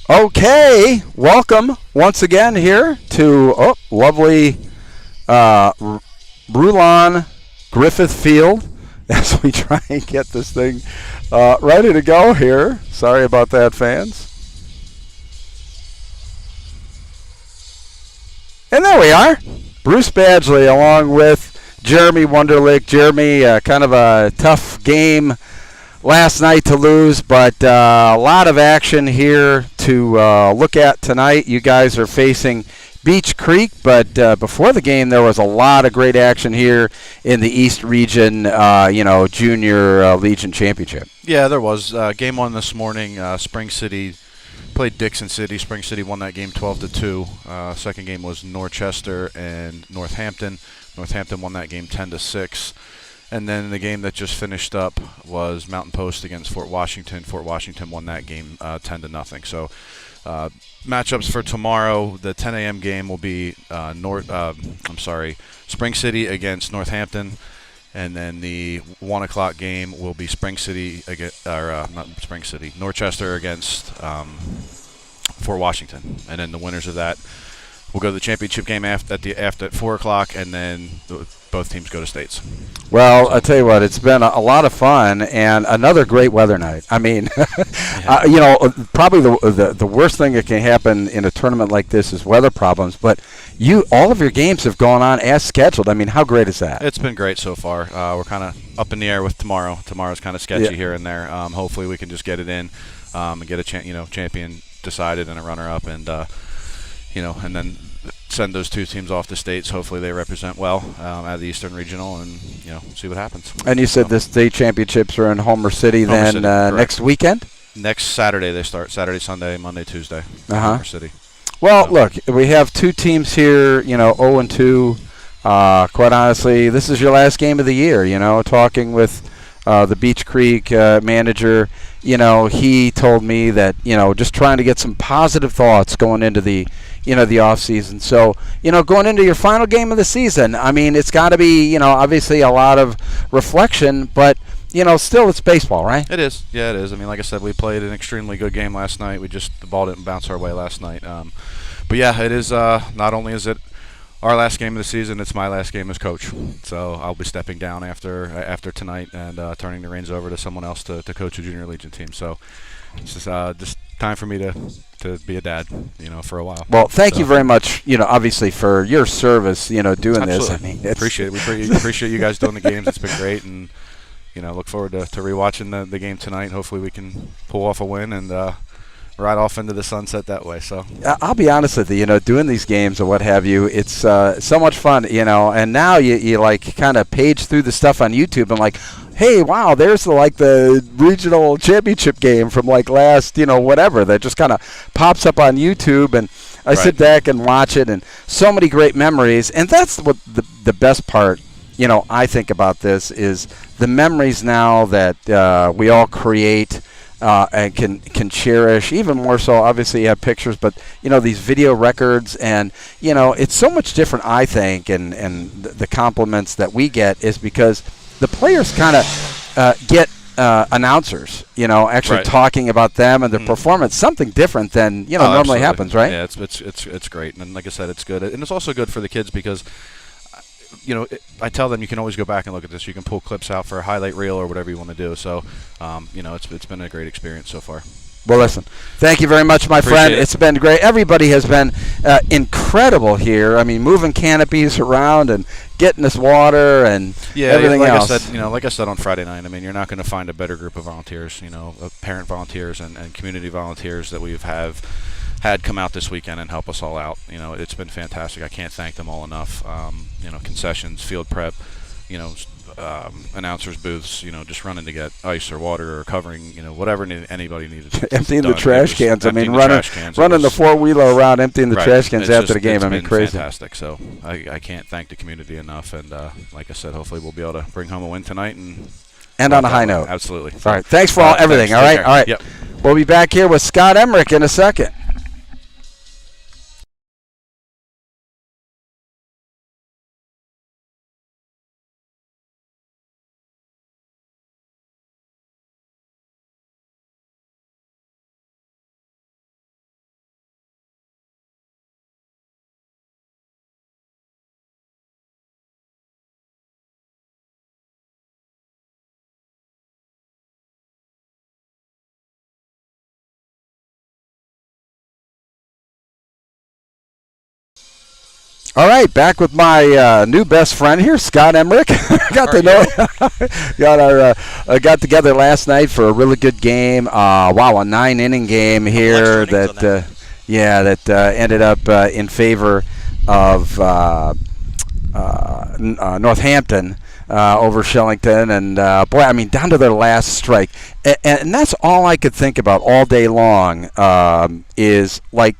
Okay, welcome once again here to lovely RULON Griffith Field as we try and get this thing ready to go here. Sorry about that, fans. And there we are. Bruce Badgley along with Jeremy Wunderlich. Jeremy, kind of a tough game last night to lose, but a lot of action here to look at tonight. You guys are facing Beech Creek, but before the game, there was a lot of great action here in the East Region, Junior Legion Championship. Yeah, there was. Game one this morning, Spring City played Dixon City. Spring City won that game 12-2. Second game was Norchester and Northampton. Northampton won that game 10-6. And then the game that just finished up was Mountain Post against Fort Washington. Fort Washington won that game 10-0. So matchups for tomorrow, the 10 a.m. game will be Spring City against Northampton. And then the 1 o'clock game will be Norchester against Fort Washington. And then the winners of that will go to the championship game after at 4 o'clock, and then both teams go to states. Well, I tell you what, it's been a lot of fun and another great weather night. I mean, probably the worst thing that can happen in a tournament like this is weather problems. But all of your games have gone on as scheduled. I mean, how great is that? It's been great so far. We're kind of up in the air with tomorrow. Tomorrow's kind of sketchy here and there. Hopefully, we can just get it in and get a champion decided and a runner-up, and and then send those two teams off to states. Hopefully they represent well out of the Eastern Regional, and see what happens. And you said the state championships are in Homer City next weekend? Next Saturday they start. Saturday, Sunday, Monday, Tuesday. Homer City. Well, look, we have two teams here, 0-2. Quite honestly, this is your last game of the year. Talking with the Beech Creek manager, he told me that, just trying to get some positive thoughts going into the the off season. So, going into your final game of the season, I mean, it's got to be, obviously a lot of reflection, but, still it's baseball, right? It is. Yeah, it is. I mean, like I said, we played an extremely good game last night. The ball didn't bounce our way last night. But yeah, it is. Not only is it our last game of the season, it's my last game as coach. So I'll be stepping down after tonight and turning the reins over to someone else to coach a junior legion team. So it's just time for me to be a dad, for a while. Well, thank you very much, obviously for your service, doing Absolutely. this. I mean, appreciate it. We appreciate you guys doing the games. It's been great, and look forward to rewatching the game tonight. Hopefully, we can pull off a win and ride off into the sunset that way. So I'll be honest with you, doing these games or what have you, it's so much fun, and now you like kind of page through the stuff on YouTube and like, hey, wow, there's the regional championship game from last, whatever, that just kind of pops up on YouTube, and I sit back and watch it, and so many great memories. And that's what the best part, I think about this is the memories now that we all create and can cherish. Even more so, obviously you have pictures, but these video records, and it's so much different, I think, and the compliments that we get is because the players kind of get announcers, actually talking about them and their performance, something different than normally absolutely. Happens, right? Yeah, it's great, and like I said, it's good, and it's also good for the kids because I tell them you can always go back and look at this. You can pull clips out for a highlight reel or whatever you want to do. So, it's been a great experience so far. Well, listen, thank you very much, my friend. It's been great. Everybody has been incredible here. I mean, moving canopies around and getting us water and everything else. Like I said on Friday night, I mean, you're not going to find a better group of volunteers, parent volunteers and community volunteers that we've had come out this weekend and help us all out. It's been fantastic. I can't thank them all enough. Concessions, field prep, announcers booths, just running to get ice or water or covering, whatever anybody needed. Emptying the trash cans. I mean, running the four-wheeler around, emptying the trash cans after the game. I mean, crazy. Fantastic. So I can't thank the community enough. And like I said, hopefully we'll be able to bring home a win tonight and on a high note. Absolutely. All right. Thanks for everything. Thanks. All right. Yep. We'll be back here with Scott Emmerich in a second. All right, back with my new best friend here, Scott Emmerich. got together last night for a really good game. Wow, a 9-inning game here that ended up in favor of Northampton over Shillington, and boy, I mean, down to their last strike, and that's all I could think about all day long is like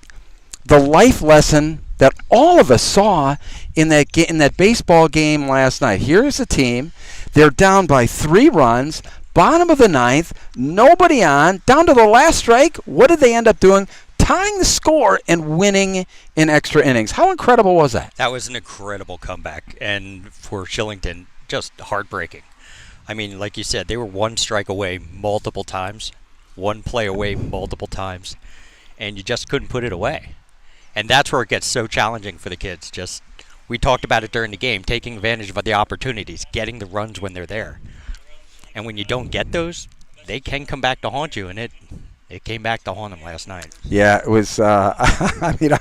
the life lesson that all of us saw in that baseball game last night. Here's a team; they're down by 3 runs, bottom of the 9th, nobody on, down to the last strike. What did they end up doing? Tying the score and winning in extra innings. How incredible was that? That was an incredible comeback, and for Shillington, just heartbreaking. I mean, like you said, they were 1 strike away multiple times, 1 play away multiple times, and you just couldn't put it away. And that's where it gets so challenging for the kids. We talked about it during the game, taking advantage of the opportunities, getting the runs when they're there. And when you don't get those, they can come back to haunt you, and it came back to haunt them last night. Yeah, it was. I mean,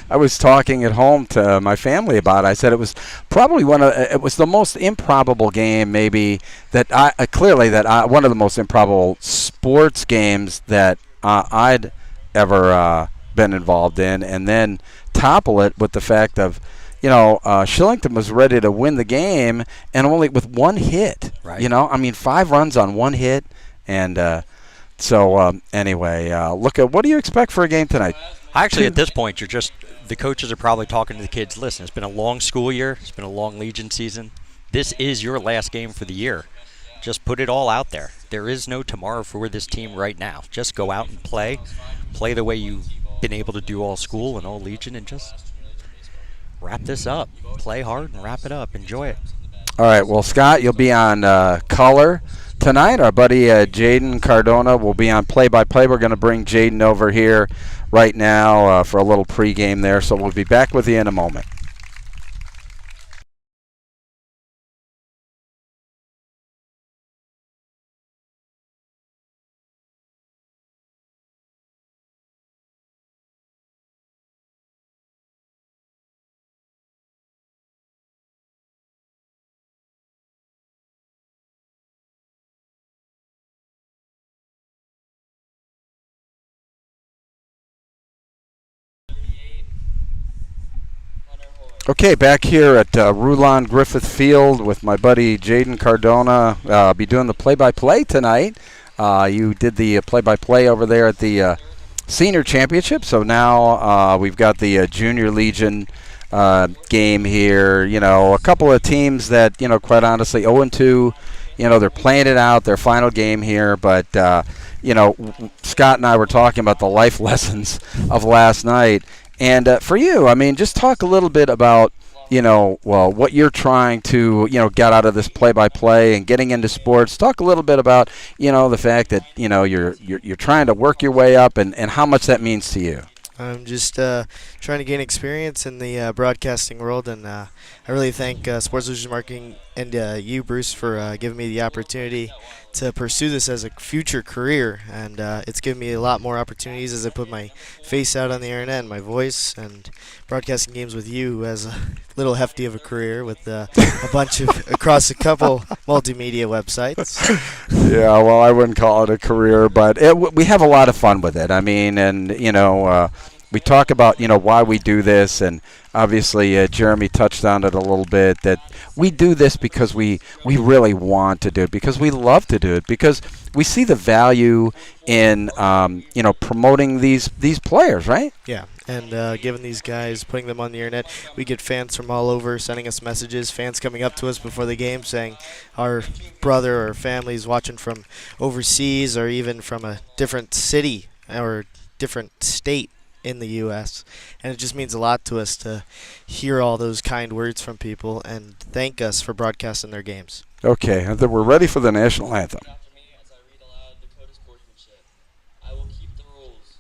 I was talking at home to my family about it. I said it was probably it was the most improbable game, maybe that one of the most improbable sports games that I'd ever been involved in, and then topple it with the fact of, Shillington was ready to win the game and only with 1 hit. Right. I mean, 5 runs on 1 hit, and. Anyway, look at what do you expect for a game tonight? Actually, at this point, the coaches are probably talking to the kids. Listen, it's been a long school year. It's been a long Legion season. This is your last game for the year. Just put it all out there. There is no tomorrow for this team right now. Just go out and play the way you've been able to do all school and all Legion, and just wrap this up. Play hard and wrap it up. Enjoy it. All right. Well, Scott, you'll be on color tonight. Our buddy Jaden Cardona will be on play-by-play. We're going to bring Jaden over here right now for a little pregame there, so we'll be back with you in a moment. Okay, back here at RULON Griffith Field with my buddy Jaden Cardona. I'll be doing the play-by-play tonight. You did the play-by-play over there at the Senior Championship, so now we've got the Junior Legion game here. A couple of teams that, quite honestly, 0-2. They're playing it out, their final game here, but, Scott and I were talking about the life lessons of last night. And for you, I mean, just talk a little bit about, what you're trying to, get out of this play-by-play and getting into sports. Talk a little bit about, the fact that, you're trying to work your way up and how much that means to you. I'm just trying to gain experience in the broadcasting world, and I really thank Sports Solutions Marketing and you, Bruce, for giving me the opportunity to pursue this as a future career, and it's given me a lot more opportunities as I put my face out on the internet and my voice, and broadcasting games with you, who has a little hefty of a career with a bunch of across a couple multimedia websites. Yeah, well, I wouldn't call it a career, but we have a lot of fun with it. I mean, and we talk about why we do this, and obviously Jeremy touched on it a little bit, that we do this because we really want to do it, because we love to do it, because we see the value in promoting these players, right? Yeah, and giving these guys, putting them on the internet, we get fans from all over sending us messages, fans coming up to us before the game saying our brother or family is watching from overseas or even from a different city or different state in the U.S., and it just means a lot to us to hear all those kind words from people and thank us for broadcasting their games. Okay, and then we're ready for the national anthem. After me as I read aloud the code of sportsmanship. I will keep the rules.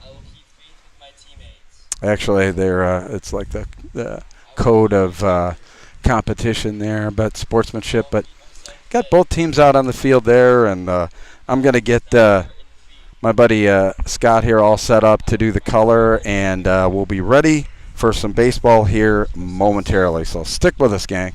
I will keep faith with my teammates. Actually, it's like the code of competition there, but sportsmanship. But got both teams out on the field there, and I'm going to get my buddy Scott here all set up to do the color, and we'll be ready for some baseball here momentarily. So stick with us, gang.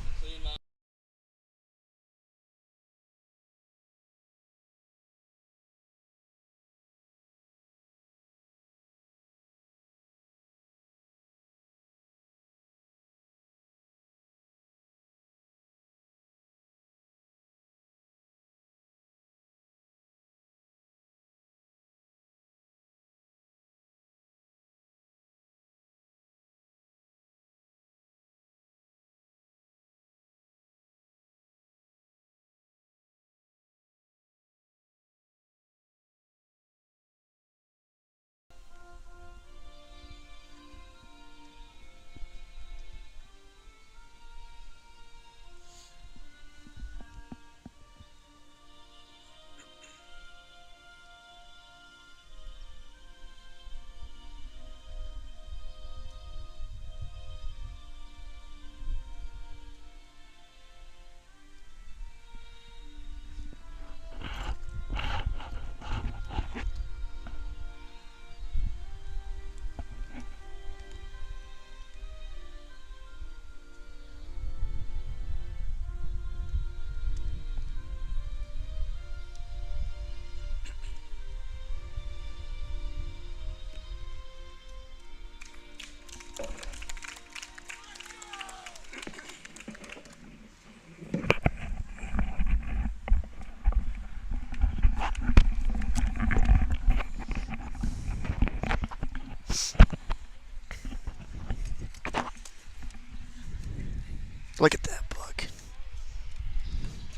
Look at that bug.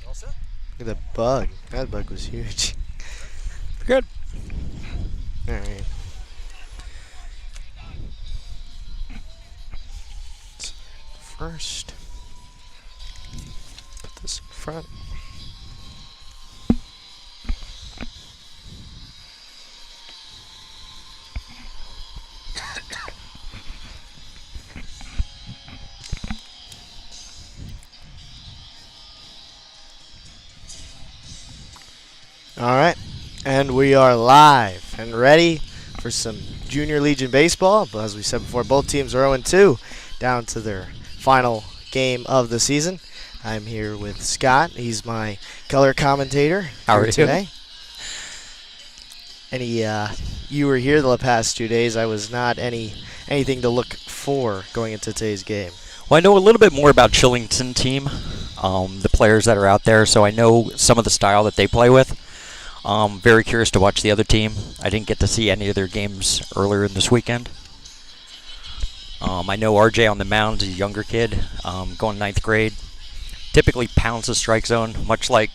Look at that bug. That bug was huge. Good. All right. First, put this in front. All right, and we are live and ready for some Junior Legion baseball. But as we said before, both teams are 0-2, down to their final game of the season. I'm here with Scott. He's my color commentator How are here you? today. You were here the past 2 days. I was not anything to look for going into today's game. Well, I know a little bit more about Shillington team, the players that are out there, so I know some of the style that they play with. Very curious to watch the other team. I didn't get to see any of their games earlier in this weekend. I know RJ on the mound is a younger kid, going 9th grade. Typically pounds the strike zone, much like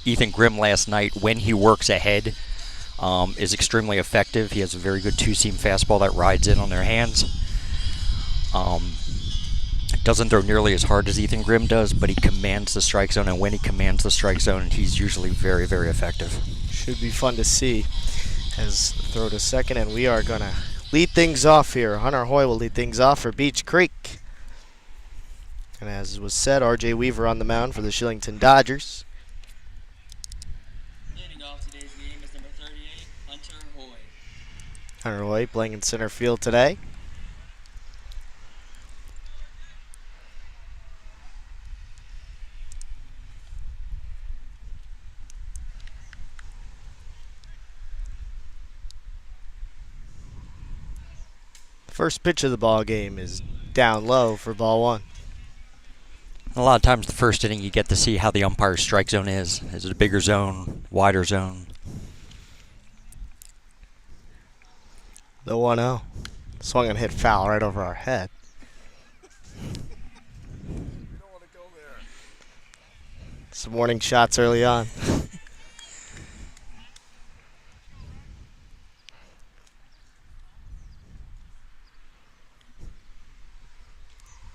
Ethan Grimm last night. When he works ahead, is extremely effective. He has a very good two-seam fastball that rides in on their hands. Doesn't throw nearly as hard as Ethan Grimm does, but he commands the strike zone, and when he commands the strike zone, he's usually very, very effective. Should be fun to see as throw to second, and we are going to lead things off here. Hunter Hoy will lead things off for Beech Creek. And as was said, RJ Weaver on the mound for the Shillington Dodgers. Leading off today's game is number 38, Hunter Hoy. Hunter Hoy playing in center field today. First pitch of the ball game is down low for ball one. A lot of times the first inning you get to see how the umpire's strike zone is. Is it a bigger zone, wider zone? The 1-0. Swung and hit foul right over our head. Some warning shots early on.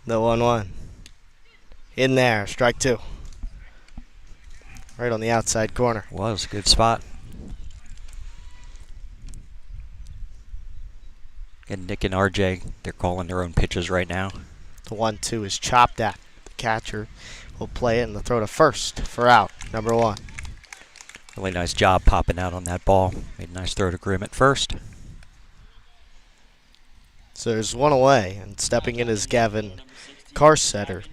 The 1-1. In there, strike two. Right on the outside corner. Was a good spot. And Nick and RJ, they're calling their own pitches right now. The 1-2 is chopped at. The catcher will play it and the throw to first for out, number one. Really nice job popping out on that ball. Made a nice throw to Grimm at first. So there's one away, and stepping in is Gavin Carstetter.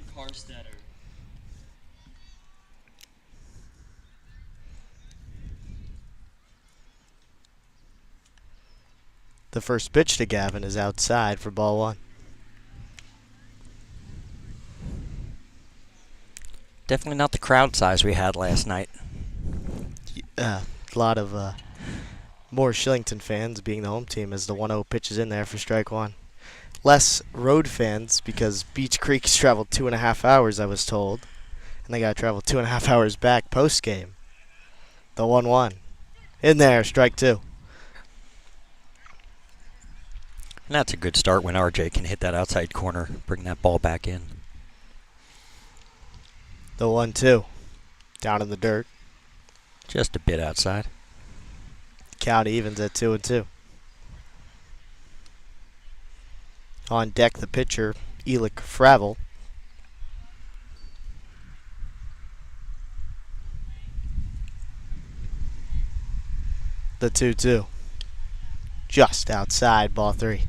The first pitch to Gavin is outside for ball one. Definitely not the crowd size we had last night. A lot of more Shillington fans being the home team as the 1-0 pitch is in there for strike one. Less road fans because Beech Creek's traveled 2.5 hours, I was told. And they got to travel 2.5 hours back post game. The 1-1. In there, strike two. And that's a good start when RJ can hit that outside corner, bring that ball back in. The 1-2. Down in the dirt. Just a bit outside. Count evens at 2-2. On deck, the pitcher, Elick Fravel. The 2-2. Just outside, ball three.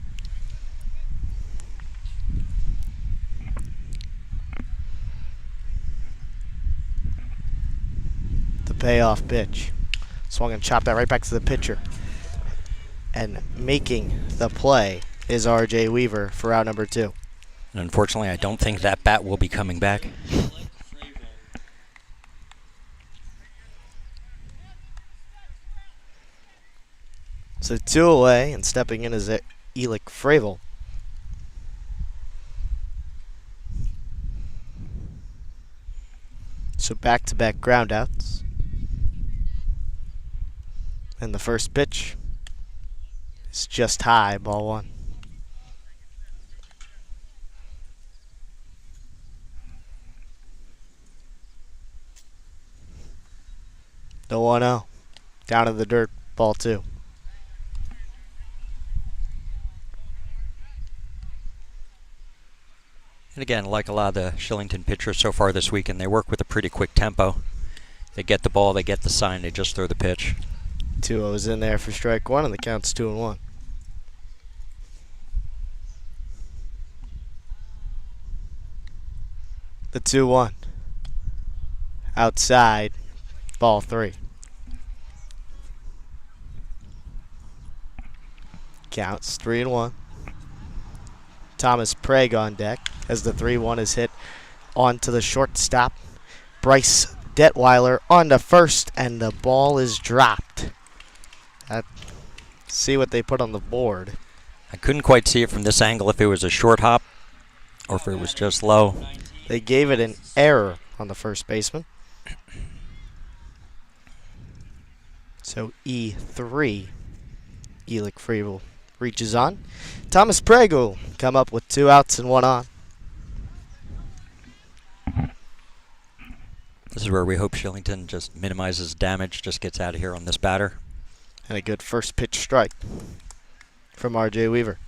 The payoff pitch. Swung and chopped that right back to the pitcher. And making the play is RJ Weaver for out number two. And unfortunately, I don't think that bat will be coming back. So two away, and stepping in is Elick Fravel. So back-to-back groundouts. And the first pitch is just high, ball one. The 1-0. Down in the dirt, ball two. And again, like a lot of the Shillington pitchers so far this weekend, they work with a pretty quick tempo. They get the ball, they get the sign, they just throw the pitch. 2-0's in there for strike one, and the count's 2-1. The 2-1. Outside, ball three. Counts 3-1. Thomas Pregame on deck as the 3-1 is hit onto the shortstop. Bryce Detweiler on to first, and the ball is dropped. See what they put on the board. I couldn't quite see it from this angle if it was a short hop or if it was just low. They gave it an error on the first baseman. So E3, Elick Fravel reaches on. Thomas Pregame come up with 2 outs and 1 on. This is where we hope Shillington just minimizes damage, just gets out of here on this batter. And a good first pitch strike from RJ Weaver.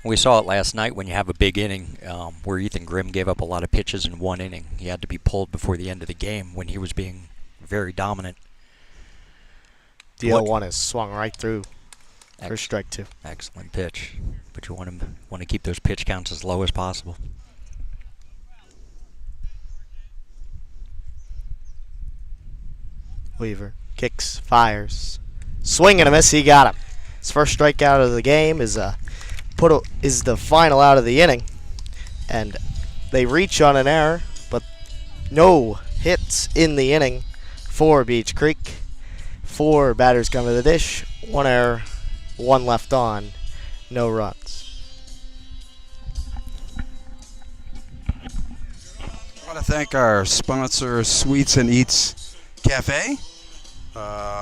We saw it last night when you have a big inning where Ethan Grimm gave up a lot of pitches in one inning. He had to be pulled before the end of the game when he was being very dominant. The 0-1 is swung right through for strike two. Excellent pitch, but you want to keep those pitch counts as low as possible. Weaver kicks, fires, swing and a miss. He got him. His first strikeout of the game is the final out of the inning, and they reach on an error, but no hits in the inning for Beech Creek. 4 batters come to the dish, 1 error, 1 left on, no runs. I want to thank our sponsor, Sweets and Eats Cafe,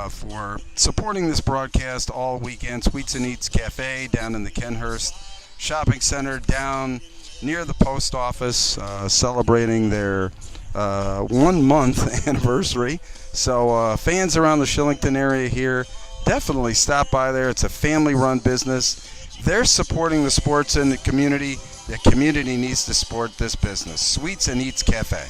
for supporting this broadcast all weekend. Sweets and Eats Cafe down in the Kenhurst Shopping Center down near the post office, celebrating their 1-month anniversary. So fans around the Shillington area here, definitely stop by there. It's a family-run business. They're supporting the sports in the community. The community needs to support this business. Sweets and Eats Cafe.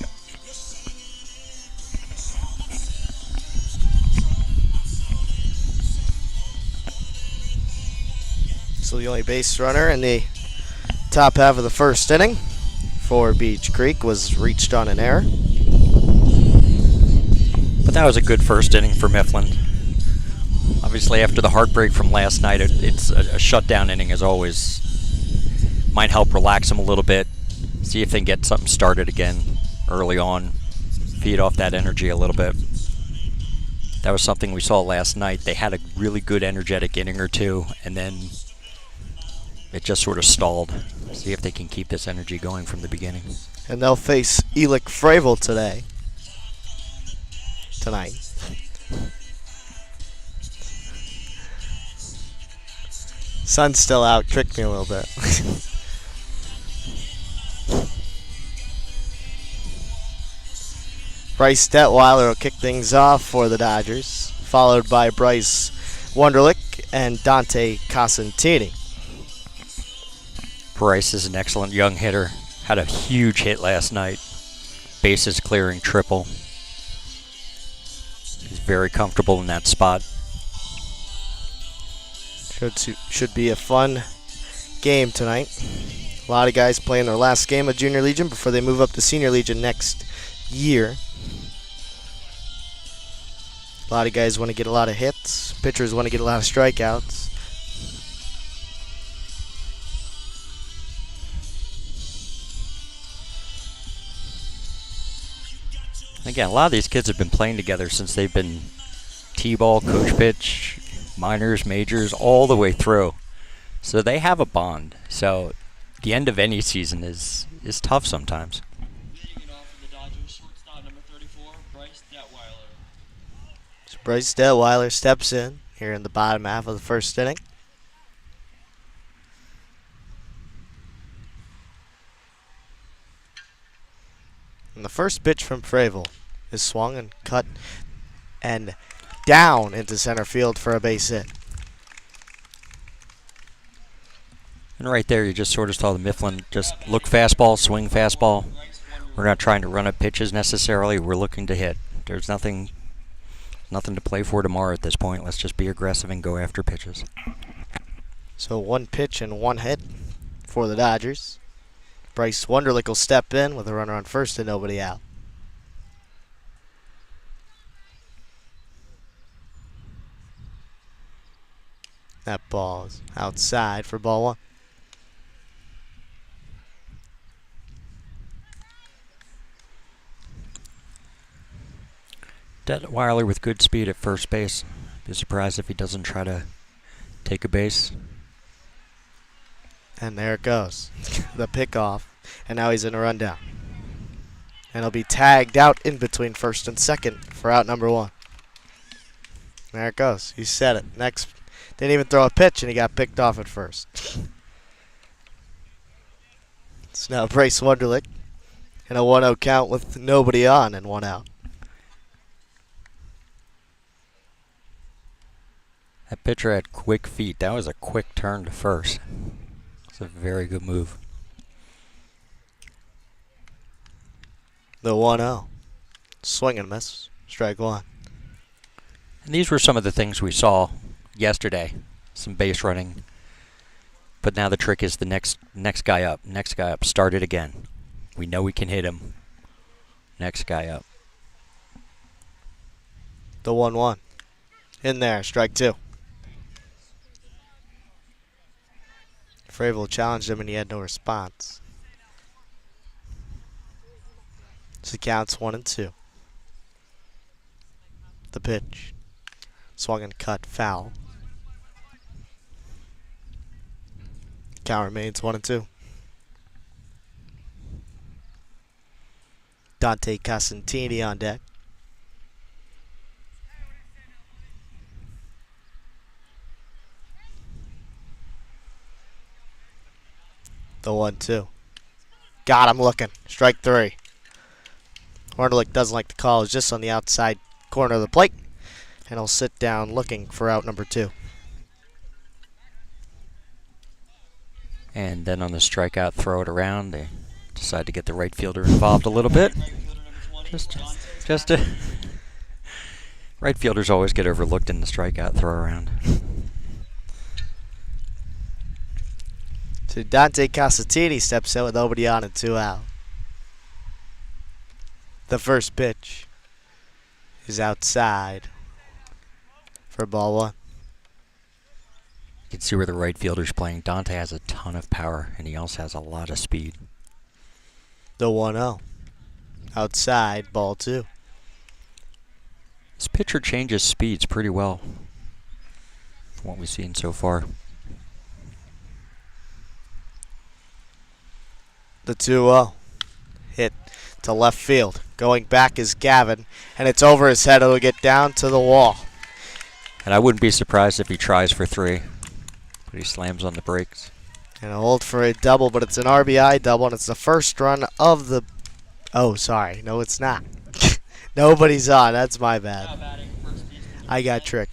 So the only base runner in the top half of the first inning for Beech Creek was reached on an error. But that was a good first inning for Mifflin. Obviously, after the heartbreak from last night, it's a shutdown inning as always. Might help relax them a little bit, see if they can get something started again early on, feed off that energy a little bit. That was something we saw last night. They had a really good energetic inning or two, and then it just sort of stalled. See if they can keep this energy going from the beginning. And they'll face Elick Fravel tonight. Sun's still out, tricked me a little bit. Bryce Detweiler will kick things off for the Dodgers, followed by Bryce Wunderlich and Dante Cosentini. Bryce is an excellent young hitter. Had a huge hit last night. Bases clearing triple. He's very comfortable in that spot. Should be a fun game tonight. A lot of guys playing their last game of Junior Legion before they move up to Senior Legion next year. A lot of guys want to get a lot of hits. Pitchers want to get a lot of strikeouts. Again, a lot of these kids have been playing together since they've been T-ball, coach pitch, minors, majors, all the way through. So they have a bond. So the end of any season is tough sometimes. Leading it off for the Dodgers, shortstop number 34, Bryce Detweiler. So Bryce Detweiler steps in here in the bottom half of the first inning. And the first pitch from Fravel is swung and cut and down into center field for a base hit. And right there, you just sort of saw the Mifflin just look fastball, swing fastball. We're not trying to run up pitches necessarily. We're looking to hit. There's nothing to play for tomorrow at this point. Let's just be aggressive and go after pitches. So one pitch and one hit for the Dodgers. Bryce Wunderlich will step in with a runner on first and nobody out. That ball is outside for ball one. Detweiler with good speed at first base. Be surprised if he doesn't try to take a base. And there it goes. The pickoff. And now he's in a rundown. And he'll be tagged out in between first and second for out number one. There it goes. He said it. Next. Didn't even throw a pitch and he got picked off at first. It's now Bryce Wunderlich. And a 1-0 count with nobody on and one out. That pitcher had quick feet. That was a quick turn to first. It's a very good move. The 1-0. Swing and miss. Strike one. And these were some of the things we saw yesterday. Some base running. But now the trick is the next guy up. Next guy up. Start it again. We know we can hit him. Next guy up. The 1-1. In there. Strike two. Fravel challenged him and he had no response. So the count's 1-2. The pitch. Swung and cut. Foul. Count remains 1-2. Dante Cosentini on deck. The 1-2. Got him looking. Strike three. Wunderlich doesn't like the call. He's just on the outside corner of the plate. And he'll sit down looking for out number two. And then on the strikeout, throw it around. They decide to get the right fielder involved a little bit. Just right fielders always get overlooked in the strikeout throw around. So Dante Casatini steps in with nobody on and 2 out. The first pitch is outside for ball 1. You can see where the right fielder's playing. Dante has a ton of power, and he also has a lot of speed. The 1-0. Outside, ball 2. This pitcher changes speeds pretty well from what we've seen so far. The 2-0. Hit to left field. Going back is Gavin, and it's over his head. It'll get down to the wall. And I wouldn't be surprised if he tries for 3, but he slams on the brakes. And a hold for a double, but it's an RBI double, and it's the first run of the... Oh, sorry. No, it's not. Nobody's on. That's my bad. I got tricked.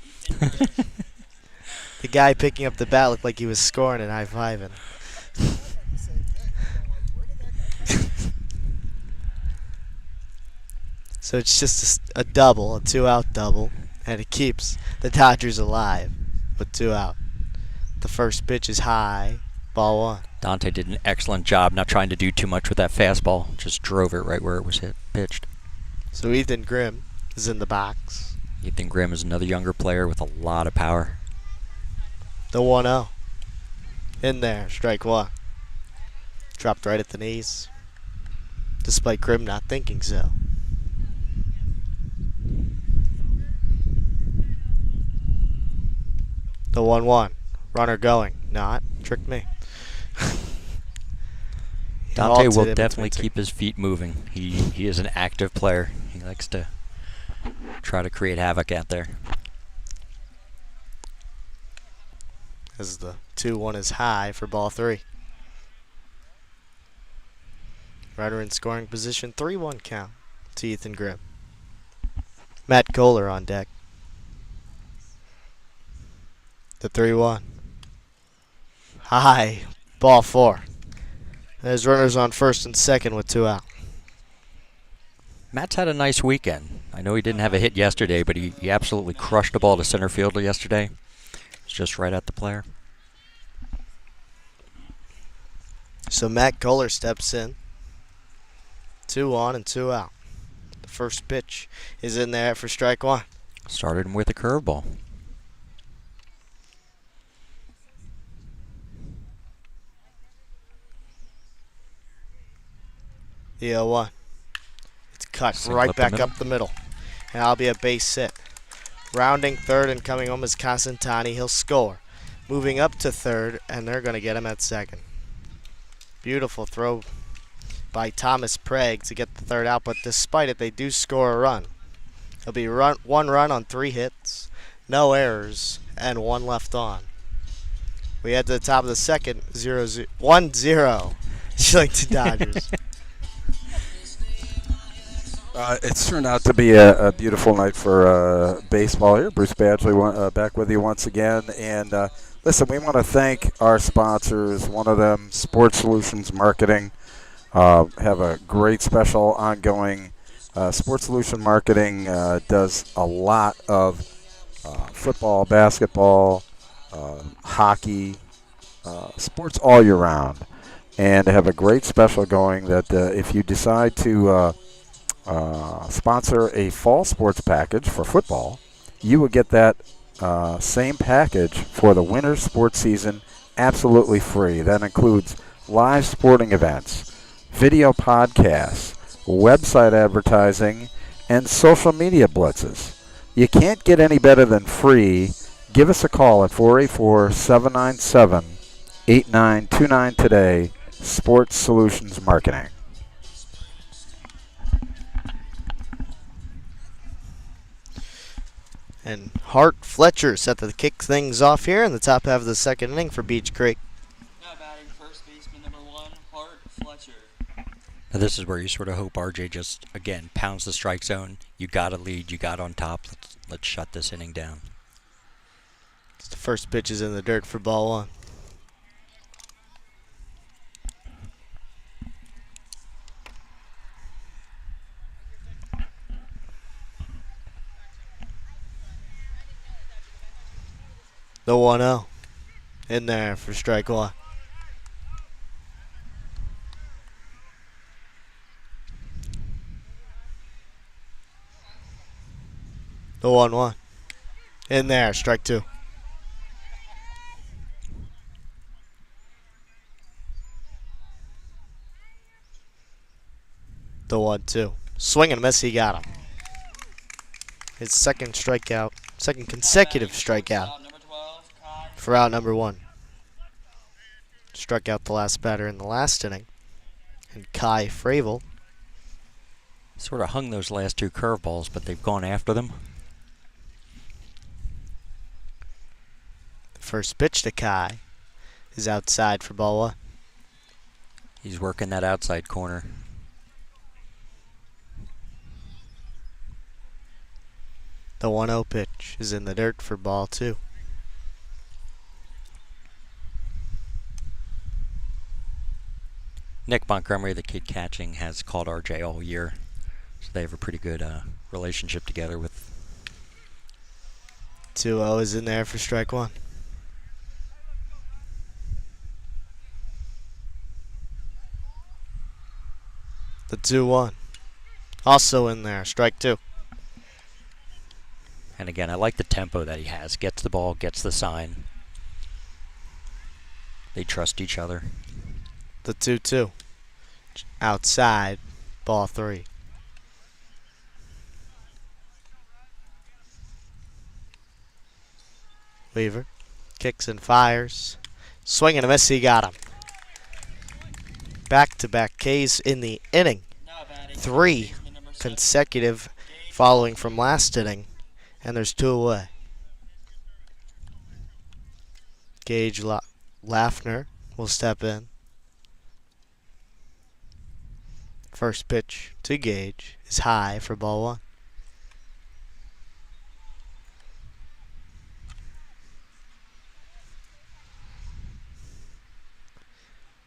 The guy picking up the bat looked like he was scoring and high-fiving. So it's just a double, a 2-out double, and it keeps the Dodgers alive with 2 out. The first pitch is high, ball 1. Dante did an excellent job not trying to do too much with that fastball. Just drove it right where it was pitched. So Ethan Grimm is in the box. Ethan Grimm is another younger player with a lot of power. The 1-0. In there, strike 1. Dropped right at the knees. Despite Grimm not thinking so. The 1-1. Runner going. Not. Tricked me. Dante will definitely keep his feet moving. He is an active player. He likes to try to create havoc out there. As the 2-1 is high for ball 3. Runner in scoring position. 3-1 count to Ethan Grimm. Matt Kohler on deck. The 3-1. High. Ball 4. There's runners on first and second with 2 out. Matt's had a nice weekend. I know he didn't have a hit yesterday, but he absolutely crushed the ball to center field yesterday. It's just right at the player. So Matt Kohler steps in. 2 on and 2 out. The first pitch is in there for strike 1. Started him with a curveball. The 0-1. It's cut Single right up the back middle. up the middle. And I'll be a base hit. Rounding third and coming home is Casantani. He'll score. Moving up to third, and they're going to get him at second. Beautiful throw by Thomas Prague to get the 3rd out, but despite it, they do score a run. It'll be 1 run on 3 hits, no errors, and 1 left on. We head to the top of the second, 1-0. Shillington Dodgers. It's turned out to be a beautiful night for baseball here. Bruce Badgley back with you once again. And listen, we want to thank our sponsors, one of them, Sports Solutions Marketing. Have a great special ongoing. Sports Solution Marketing does a lot of football, basketball, hockey, sports all year round. And they have a great special going that if you decide to sponsor a fall sports package for football, you will get that same package for the winter sports season absolutely free. That includes live sporting events, video podcasts, website advertising, and social media blitzes. You can't get any better than free. Give us a call at 484-797-8929 today. Sports Solutions Marketing. And Hart Fletcher set to kick things off here in the top half of the second inning for Beech Creek. Now batting first baseman number 1, Hart Fletcher. Now this is where you sort of hope RJ just, again, pounds the strike zone. You got a lead. You got on top. Let's shut this inning down. The first pitch is in the dirt for ball 1. The 1-0 in there for strike 1. The 1-1. In there, strike 2. The 1-2. Swing and a miss, he got him. His second strikeout, second consecutive strikeout Out number 12, Kai. for out number 1. Struck out the last batter in the last inning. And Kai Fravel. Sort of hung those last 2 curveballs, but they've gone after them. The first pitch to Kai is outside for ball 1. He's working that outside corner. The 1-0 pitch is in the dirt for ball 2. Nick Montgomery, the kid catching, has called RJ all year. So they have a pretty good relationship together with. 2-0 is in there for strike 1. The 2-1. Also in there, strike 2. And again, I like the tempo that he has. Gets the ball, gets the sign. They trust each other. The 2-2. Outside, ball 3. Weaver kicks and fires. Swing and a miss, he got him. Back-to-back Ks in the inning. Now batting. 3 Baseman number 7, consecutive following from last inning. And there's 2 away. Gage Laffner will step in. First pitch to Gage is high for ball 1.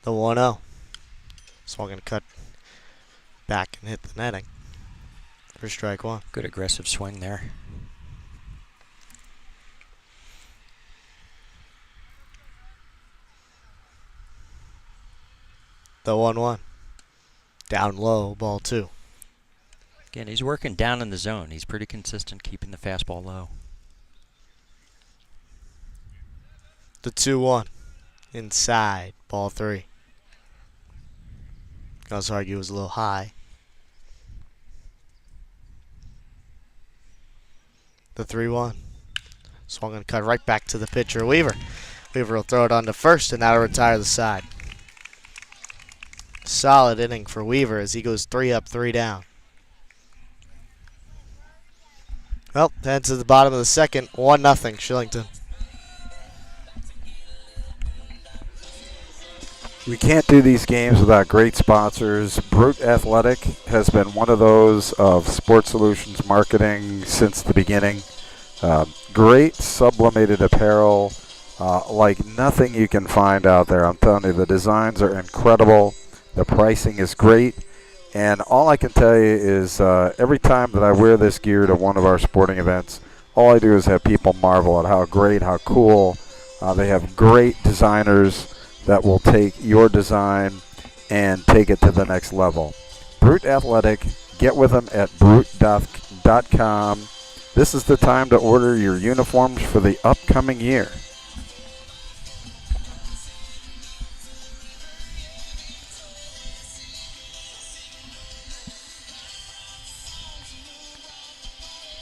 The 1-0. Swung and cut back and hit the netting for strike 1. Good aggressive swing there. The 1-1. Down low, ball 2. Again, he's working down in the zone. He's pretty consistent keeping the fastball low. The 2-1. Inside, ball 3. I was argue it was a little high. The 3-1. Swung and cut right back to the pitcher, Weaver. Weaver will throw it on to first, and that'll retire the side. Solid inning for Weaver as he goes 3 up, 3 down. Well, head to the bottom of the second, 1-0 Shillington. We can't do these games without great sponsors. Brute Athletic has been one of those of Sports Solutions marketing since the beginning. Great sublimated apparel like nothing you can find out there. I'm telling you, the designs are incredible. The pricing is great. And all I can tell you is every time that I wear this gear to one of our sporting events, all I do is have people marvel at how great, how cool. They have great designers that will take your design and take it to the next level. Brute Athletic, get with them at brute.com. This is the time to order your uniforms for the upcoming year.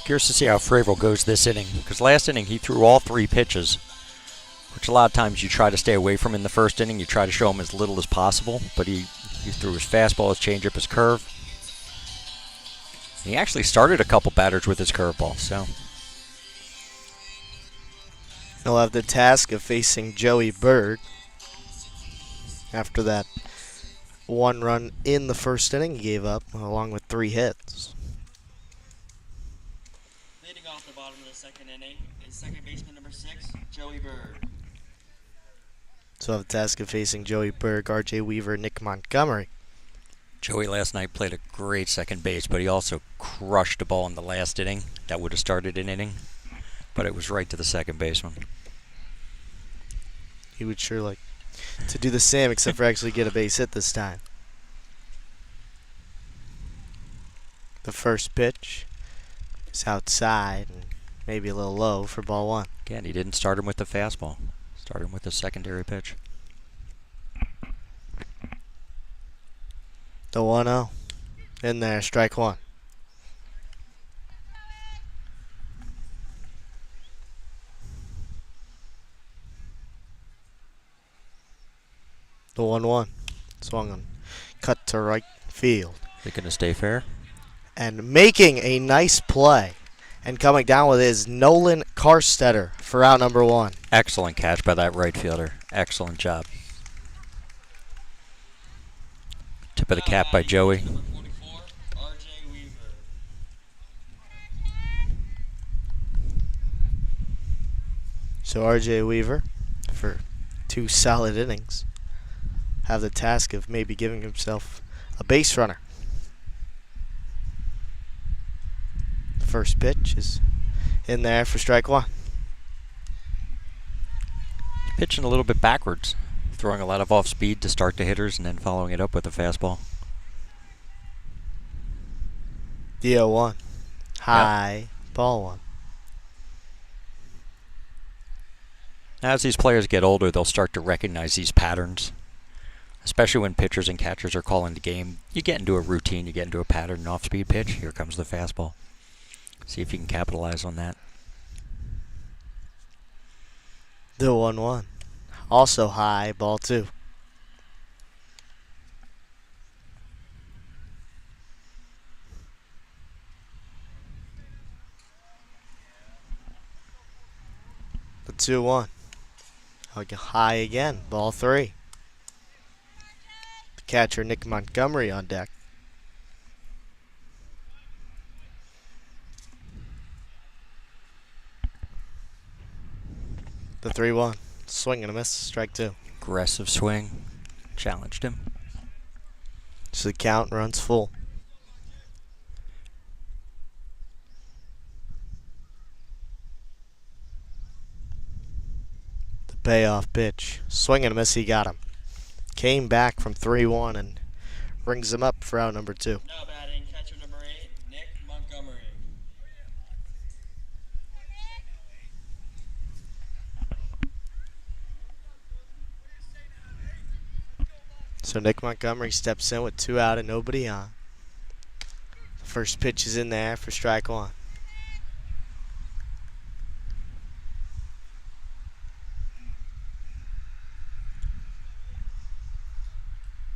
Curious to see how Fravel goes this inning, because last inning he threw all 3 pitches, which a lot of times you try to stay away from in the first inning. You try to show him as little as possible, but he threw his fastball, his changeup, his curve. And he actually started a couple batters with his curveball, so. He'll have the task of facing Joey Berg after that 1 run in the first inning he gave up, along with 3 hits. Leading off the bottom of the second inning is second baseman number 6, Joey Bird. So have the task of facing Joey Berg, RJ Weaver, Nick Montgomery. Joey last night played a great second base, but he also crushed a ball in the last inning. That would have started an inning, but it was right to the second baseman. He would sure like to do the same, except for actually get a base hit this time. The first pitch It's outside and maybe a little low for ball one. Again, he didn't start him with the fastball. Started him with the secondary pitch. The 1-0. In there, strike one. The 1-1. Swung on. Cut to right field. Is it going to stay fair? And making a nice play and coming down with it is Nolan Karstetter for out number one. Excellent catch by that right fielder. Excellent job. Tip of the cap by Joey. Number 44, R.J. Weaver. So R.J. Weaver, for 2 solid innings, have the task of maybe giving himself a base runner. The first pitch is in there for strike one. Pitching a little bit backwards. Throwing a lot of off speed to start the hitters and then following it up with a fastball. The 0-1. High, ball one. As these players get older, they'll start to recognize these patterns. Especially when pitchers and catchers are calling the game. You get into a routine, you get into a pattern, an off-speed pitch. Here comes the fastball. See if you can capitalize on that. The 1-1. Also high, ball two. The 2-1. High again, ball three. The catcher, Nick Montgomery, on deck. The 3-1. Swing and a miss, strike two. Aggressive swing. Challenged him. So the count runs full. The payoff pitch. Swing and a miss, he got him. Came back from 3-1 and rings him up for out number two. Now batting, catcher number 8, Nick Montgomery. So Nick Montgomery steps in with 2 out and nobody on. The first pitch is in there for strike one.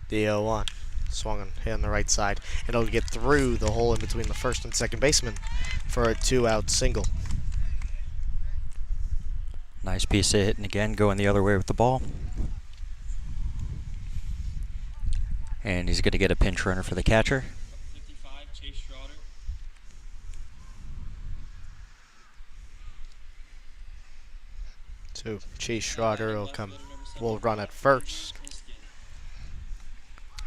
The 0-1. Swung and hit on the right side. And it'll get through the hole in between the first and second baseman for a 2-out single. Nice piece of hitting again, going the other way with the ball. And he's going to get a pinch runner for the catcher. 55, Chase Schroeder. So Chase Schroeder will run at first.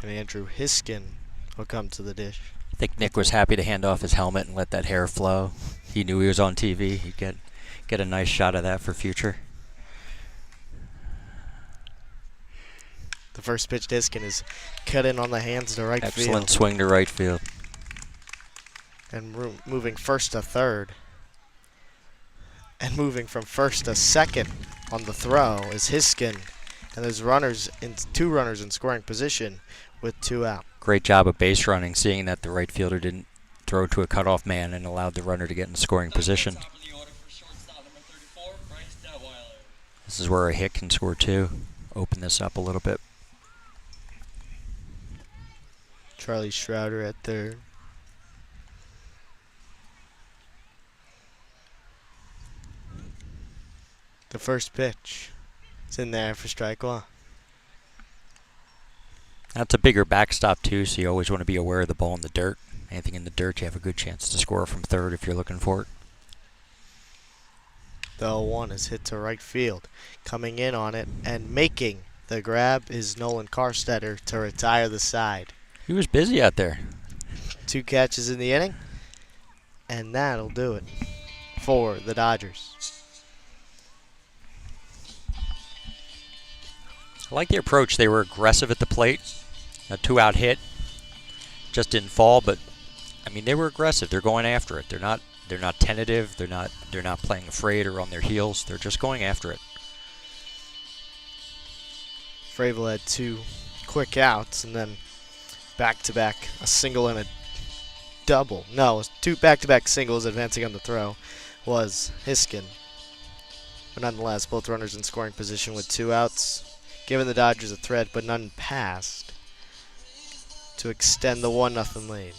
And Andrew Hiskin will come to the dish. I think Nick was happy to hand off his helmet and let that hair flow. He knew he was on TV. He'd get a nice shot of that for future. The first pitch to Hiskin is cut in on the hands to right field. Excellent swing to right field. And moving first to third. And moving from first to second on the throw is Hiskin. And there's 2 runners in scoring position with 2 out. Great job of base running, seeing that the right fielder didn't throw to a cutoff man and allowed the runner to get in scoring position. Top of the order for shortstop number 34, Bryce Detweiler. This is where a hit can score too. Open this up a little bit. Charlie Schroeder at third. The first pitch is in there for strike one. That's a bigger backstop too, so you always want to be aware of the ball in the dirt. Anything in the dirt, you have a good chance to score from third if you're looking for it. The 0-1 is hit to right field. Coming in on it and making the grab is Nolan Karstetter to retire the side. He was busy out there. 2 catches in the inning, and that'll do it for the Dodgers. I like the approach. They were aggressive at the plate. A 2-out hit. Just didn't fall, but I mean, they were aggressive. They're going after it. They're not They're not tentative. They're not playing afraid or on their heels. They're just going after it. Fravel had 2 quick outs and then back-to-back, a single and a double. No, it was 2 back-to-back singles advancing on the throw was Hiskin. But nonetheless, both runners in scoring position with 2 outs, giving the Dodgers a threat, but none passed to extend the 1-0 lead.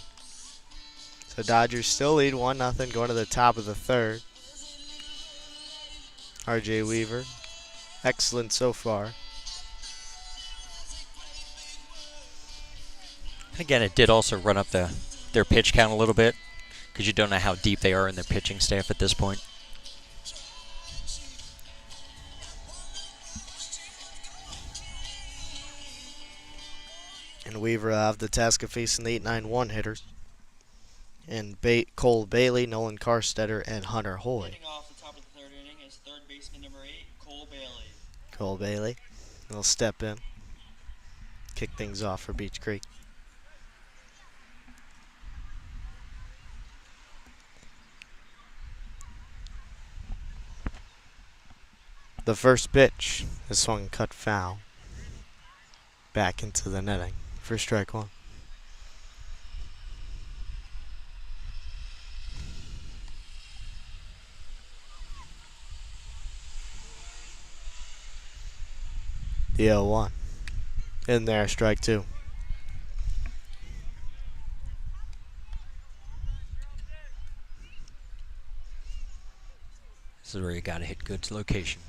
So Dodgers still lead 1-0 going to the top of the third. RJ Weaver, excellent so far. And again, it did also run up their pitch count a little bit because you don't know how deep they are in their pitching staff at this point. And Weaver have the task of facing the 8-9-1 hitters. And Cole Bailey, Nolan Carstetter, and Hunter Hoy. Hitting off the top of the 3rd inning is 3rd baseman number 8, Cole Bailey. Cole Bailey will step in, kick things off for Beech Creek. The first pitch is swung and cut foul. Back into the netting for strike 1. The 0-1. In there, strike 2. This is where you got to hit good location.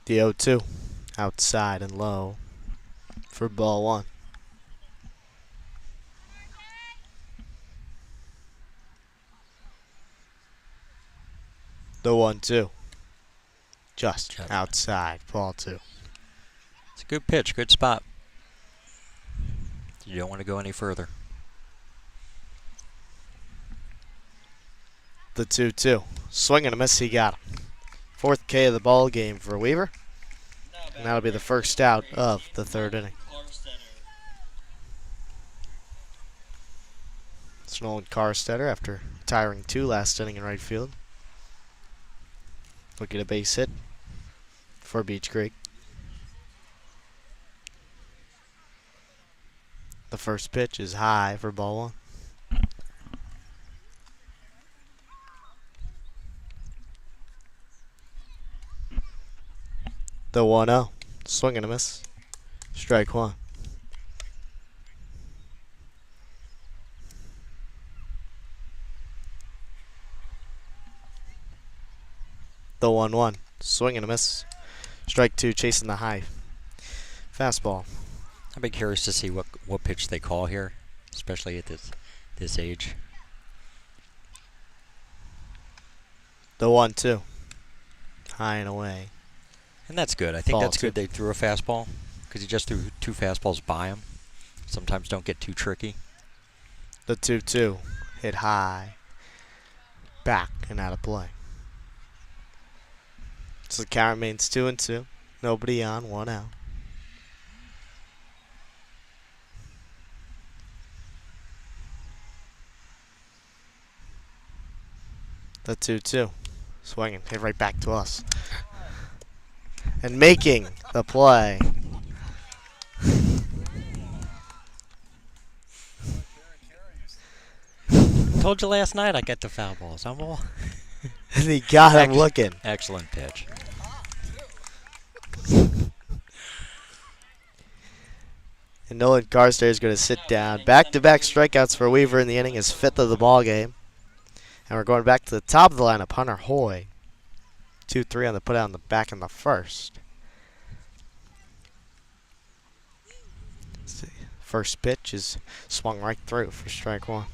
The 0-2. Outside and low for ball 1. The 1-2. Just outside, ball 2. It's a good pitch, good spot. You don't want to go any further. The 2-2. Swing and a miss, he got him. 4th K of the ball game for Weaver. And that'll be the first out of the 3rd inning. It's Nolan Carstetter after retiring 2 last inning in right field. Looking at a base hit for Beech Creek. The first pitch is high for ball 1. The 1-0. Swing and a miss. Strike 1. The 1-1. Swing and a miss. Strike 2, chasing the high fastball. I'd be curious to see what pitch they call here, especially at this age. The 1-2. High and away. And that's good. I think Ball that's 2. good they threw a fastball because he just threw 2 fastballs by him. Sometimes don't get too tricky. The 2-2. Hit high. Back and out of play. So the count remains 2-2. Nobody on, 1 out. The 2-2. Swinging. Hit right back to us. And making the play. Told you last night I got the foul balls. I'm all And he got him looking. excellent pitch. And Nolan Carster is going to sit down. Back-to-back strikeouts for Weaver in the inning, his 5th of the ball game. And we're going back to the top of the lineup. Hunter Hoy. 2-3 on the put out in the back in the first. Let's see. First pitch is swung right through for strike 1.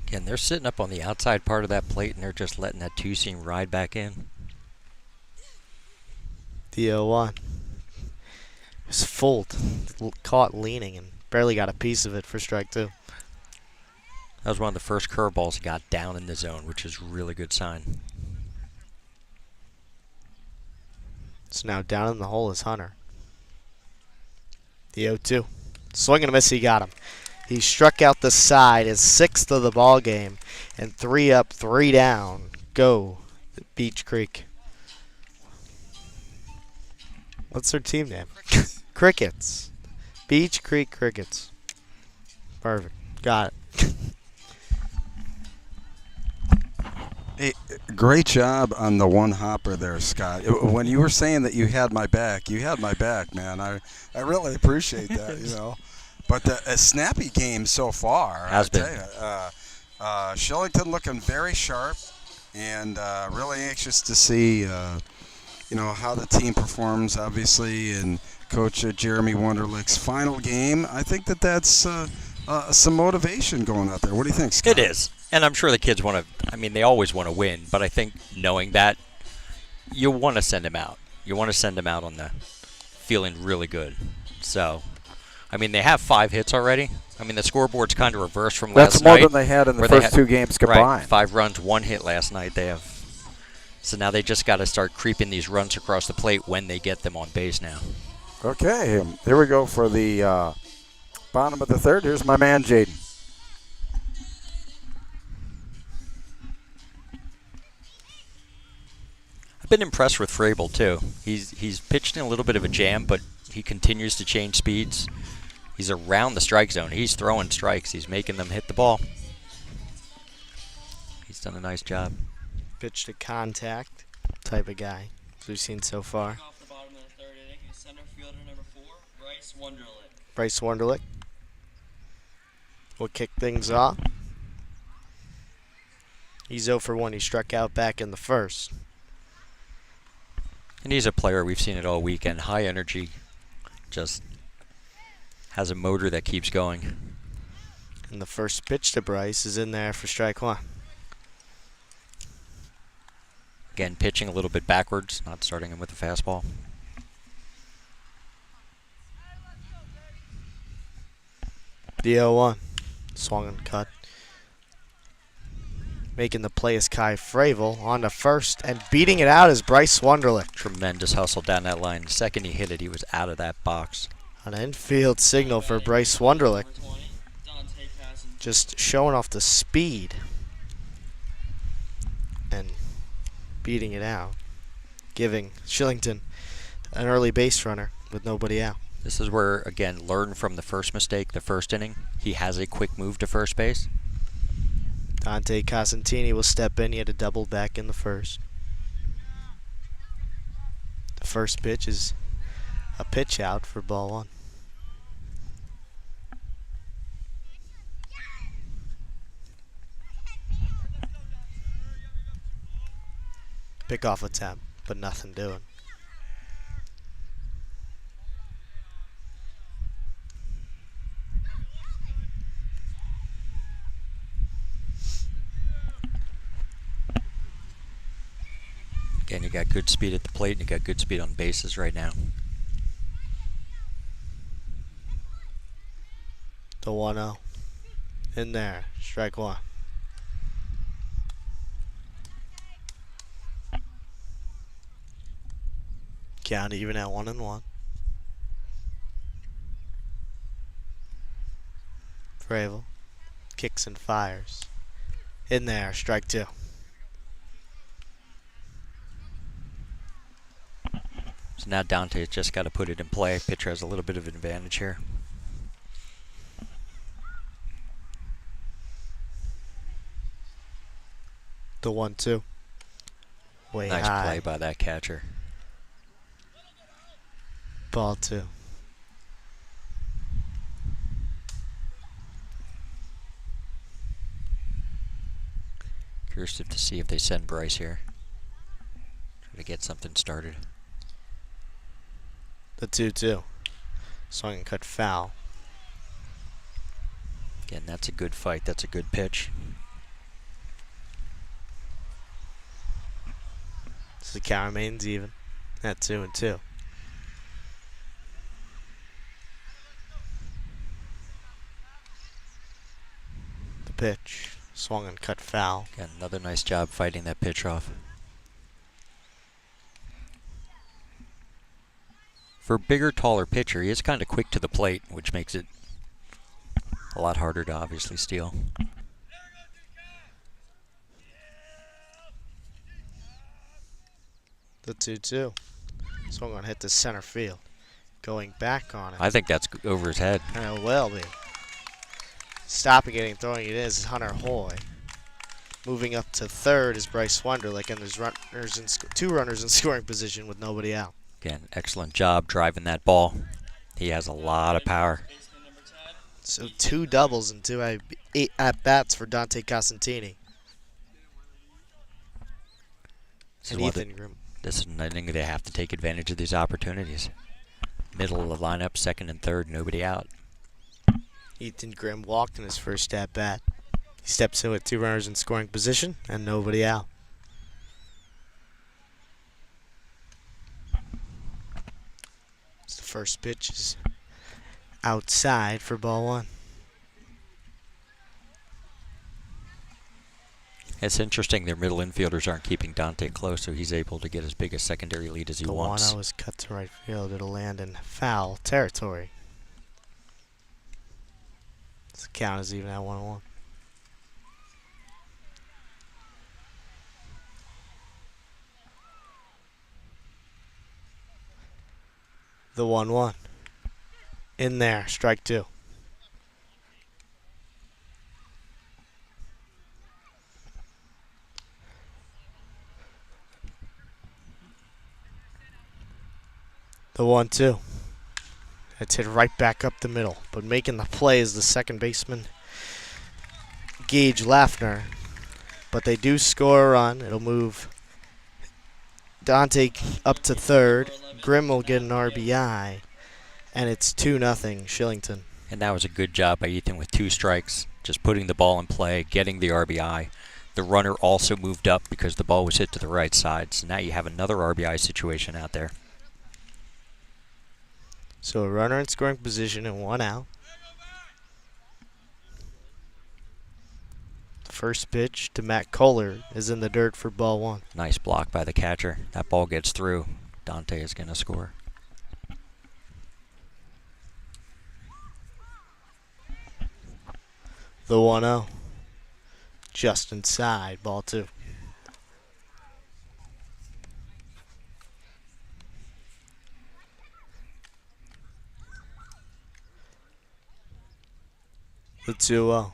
Again, they're sitting up on the outside part of that plate and they're just letting that 2-seam ride back in. The 0-1. It was fooled. Caught leaning and barely got a piece of it for strike 2. That was one of the first curveballs he got down in the zone, which is a really good sign. So now down in the hole is Hunter. The 0-2. Swing and a miss, he got him. He struck out the side, his 6th of the ball game, and 3 up, 3 down. Go, Beech Creek. What's their team name? Crickets. Beech Creek Crickets. Perfect. Got it. Hey, great job on the one hopper there, Scott. When you were saying that you had my back, man. I really appreciate that, you know. But a snappy game so far. Has been. Shillington looking very sharp, and really anxious to see, how the team performs, obviously, and Coach Jeremy Wunderlich's final game. I think that's some motivation going out there. What do you think, Scott? It is. And I'm sure the kids want to, they always want to win, but I think knowing that, you want to send them out. You want to send them out on the feeling really good. So, they have 5 hits already. The scoreboard's kind of reversed from last night. That's more than they had in the first 2 games combined. Right, 5 runs, 1 hit last night. So now they just got to start creeping these runs across the plate when they get them on base now. Okay, here we go for the bottom of the 3rd. Here's my man, Jaden. I've been impressed with Frabel too. He's pitched in a little bit of a jam, but he continues to change speeds. He's around the strike zone. He's throwing strikes. He's making them hit the ball. He's done a nice job. Pitch to contact type of guy, as we've seen so far. Off the bottom of the 3rd inning, is center fielder number 4, Bryce Wunderlich. Bryce Wunderlich will kick things off. He's 0 for 1. He struck out back in the 1st. And he's a player, we've seen it all weekend. High energy, just has a motor that keeps going. And the first pitch to Bryce is in there for strike 1. Again, pitching a little bit backwards, not starting him with the fastball. The 0-1. Swung and cut. Making the play is Kai Fravel on to first, and beating it out is Bryce Wunderlich. Tremendous hustle down that line. The second he hit it, he was out of that box. An infield signal for Bryce Wunderlich. Just showing off the speed and beating it out, giving Shillington an early base runner with nobody out. This is where, again, learn from the first mistake, the first inning. He has a quick move to first base. Dante Cosentini will step in. He had a double back in the 1st. The first pitch is a pitch out for ball 1. Pickoff attempt, but nothing doing. Again, you got good speed at the plate, and you got good speed on bases right now. The 1-0. In there. Strike 1. Count even at 1-1. Fravel kicks and fires. In there. Strike 2. So now Dante's just got to put it in play. Pitcher has a little bit of an advantage here. The 1-2. Way Nice high. play by that catcher. Ball 2. Curious to see if they send Bryce here. Try to get something started. The 2-2. Swung and cut foul. Again, that's a good fight. That's a good pitch. So the count remains even at 2-2. The pitch. Swung and cut foul. Again, another nice job fighting that pitch off. For a bigger, taller pitcher, he is kind of quick to the plate, which makes it A lot harder to obviously steal. The 2-2. Swung on, hit to center field. Going back on it. I think that's over his head. And it will be. Stopping it and throwing it in is Hunter Hoy. Moving up to third is Bryce Wonderlick, and there's two runners in scoring position with nobody out. Again, excellent job driving that ball. He has a lot of power. Baseman number 10. So 2 doubles and 2 at-bats for Dante Cosentini. And Ethan Grimm. This is an inning they have to take advantage of these opportunities. Middle of the lineup, second and third, nobody out. Ethan Grimm walked in his first at-bat. He steps in with 2 runners in scoring position and nobody out. So the first pitch is outside for ball 1. It's interesting their middle infielders aren't keeping Dante close, so he's able to get as big a secondary lead as he wants. The 1-0 is cut to right field. It'll land in foul territory. The count is even at 1-1. The 1-1. In there, strike 2. The 1-2. It's hit right back up the middle, but making the play is the second baseman, Gage Laffner. But they do score a run. It'll move Dante up to third. Grimm will get an RBI, and it's 2-0 Shillington. And that was a good job by Ethan with 2 strikes, just putting the ball in play, getting the RBI. The runner also moved up because the ball was hit to the right side, so now you have another RBI situation out there. So a runner in scoring position and 1 out. The first pitch to Matt Kohler is in the dirt for ball 1. Nice block by the catcher. That ball gets through. Dante is going to score. The 1-0. Just inside, ball 2. The 2-0.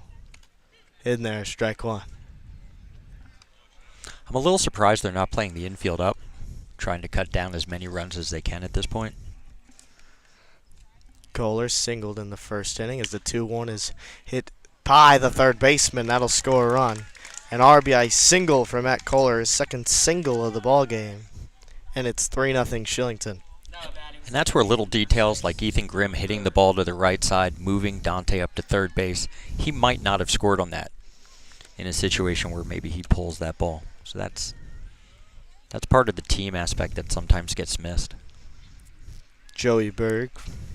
In there, strike 1. I'm a little surprised they're not playing the infield up, trying to cut down as many runs as they can at this point. Kohler singled in the first inning as the 2-1 is hit by the third baseman. That'll score a run. An RBI single for Matt Kohler, his second single of the ball game. And it's 3-0 Shillington. And that's where little details like Ethan Grimm hitting the ball to the right side, moving Dante up to third base, he might not have scored on that in a situation where maybe he pulls that ball. So that's part of the team aspect that sometimes gets missed. Joey Berg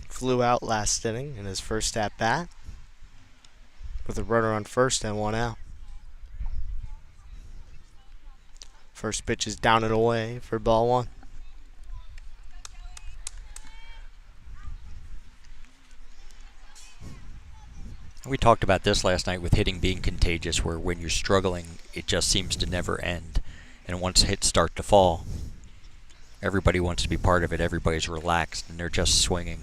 flew out last inning in his first at-bat with a runner on first and 1 out. First pitch is down and away for ball 1. We talked about this last night with hitting being contagious, where when you're struggling, it just seems to never end. And once hits start to fall, everybody wants to be part of it. Everybody's relaxed, and they're just swinging.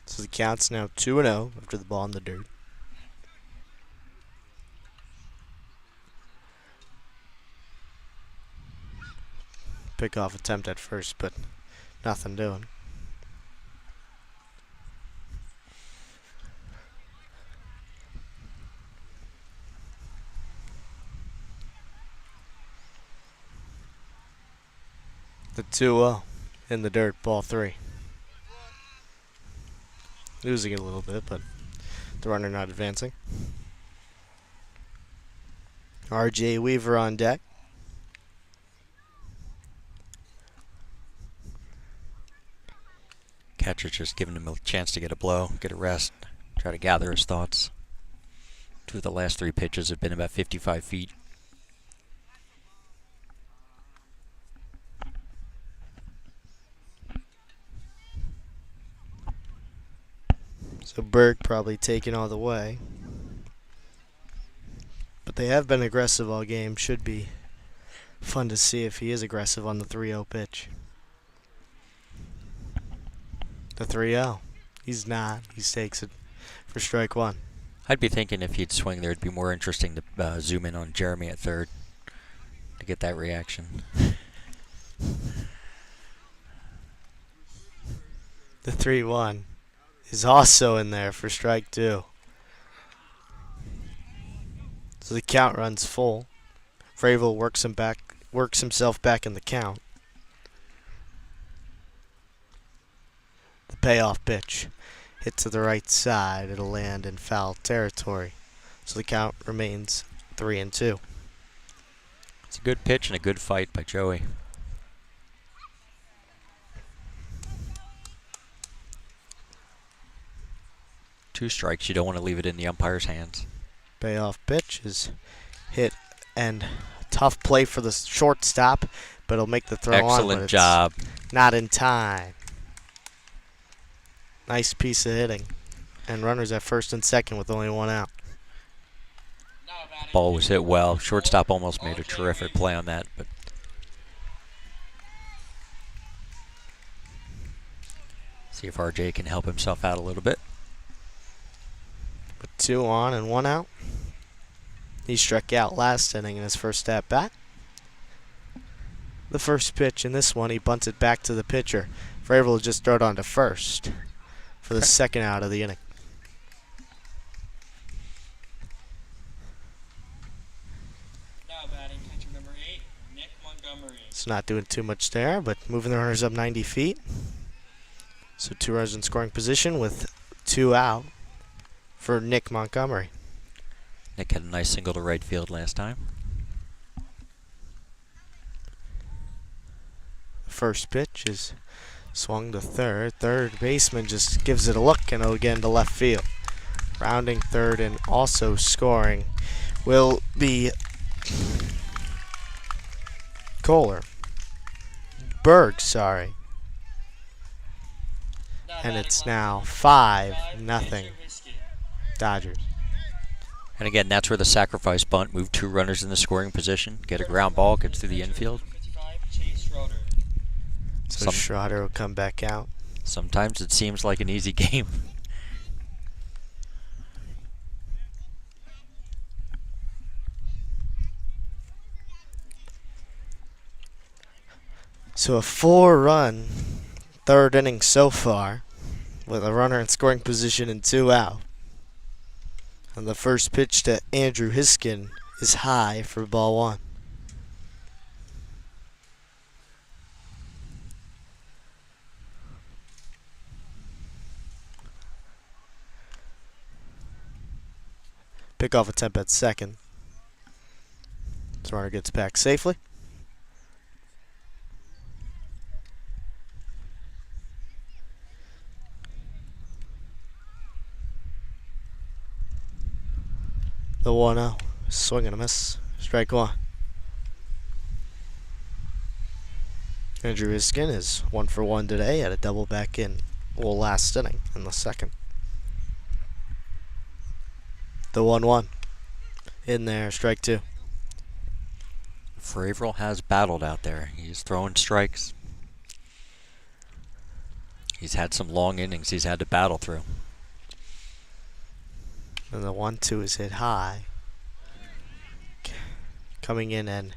So the count's now 2-0 after the ball in the dirt. Pickoff attempt at first, but nothing doing. The 2-0 in the dirt, ball 3. Losing it a little bit, but the runner not advancing. RJ Weaver on deck. Catcher just giving him a chance to get a blow, get a rest, try to gather his thoughts. 2 of the last 3 pitches have been about 55 feet. So Berg probably taking all the way. But they have been aggressive all game. Should be fun to see if he is aggressive on the 3-0 pitch. The 3-0. He's not. He takes it for strike one. I'd be thinking if he'd swing there, it'd be more interesting to zoom in on Jeremy at third to get that reaction. The 3-1 is also in there for strike two. So the count runs full. Fravel works himself back in the count. The payoff pitch hit to the right side. It'll land in foul territory. So the count remains 3-2. It's a good pitch and a good fight by Joey. Two strikes. You don't want to leave it in the umpire's hands. Payoff pitch is hit and tough play for the shortstop, but it'll make the throw on. Excellent job. Not in time. Nice piece of hitting. And runners at first and second with only one out. Ball was hit well. Shortstop almost made a terrific play on that, but see if RJ can help himself out a little bit. With 2 on and 1 out. He struck out last inning in his first at bat. The first pitch in this one, he bunts it back to the pitcher. Fravel will just throw it on to first for the second out of the inning. Now batting catcher number 8, Nick Montgomery. It's not doing too much there, but moving the runners up 90 feet. So 2 runners in scoring position with 2 out for Nick Montgomery. Nick had a nice single to right field last time. First pitch is swung to third. Third baseman just gives it a look and it'll get into left field. Rounding third and also scoring will be Berg, sorry. And it's now 5-0 Dodgers. And again, that's where the sacrifice bunt moved 2 runners in the scoring position. Get a ground ball, gets through the infield. Schroeder. So Schroeder will come back out. Sometimes it seems like an easy game. So a 4-run third inning so far with a runner in scoring position and 2 out. And the first pitch to Andrew Hiskin is high for ball 1. Pick off attempt at second. This runner gets back safely. The 1-0. Swing and a miss. Strike 1. Andrew Hiskin is 1 for 1 today at a double back in last inning in the second. The 1-1. In there, strike 2. Fravel has battled out there. He's throwing strikes. He's had some long innings he's had to battle through. And the 1-2 is hit high. Coming in and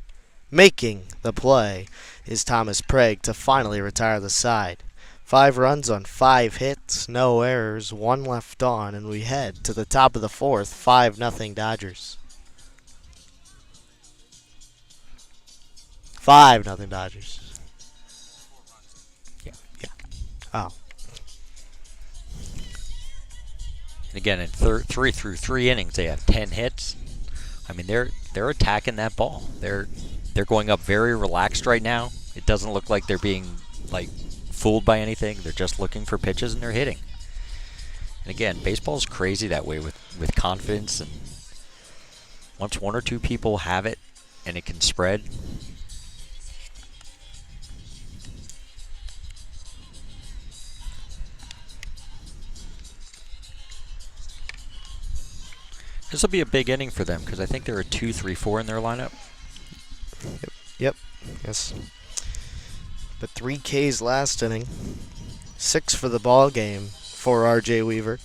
making the play is Thomas Prague to finally retire the side. 5 runs on 5 hits, no errors, 1 left on, and we head to the top of the 4th, 5-0 Dodgers. 5-0 Dodgers. Yeah. Oh. And again, in 3 through 3 innings, they have 10 hits. I mean, they're attacking that ball. They're going up very relaxed right now. It doesn't look like they're being like fooled by anything. They're just looking for pitches and they're hitting. And again, baseball's crazy that way with confidence, and once 1 or 2 people have it and it can spread. This will be a big inning for them because I think there are 2, 3, 4 in their lineup. Yep. Yes. But 3 Ks last inning. 6 for the ball game for R.J. Weaver.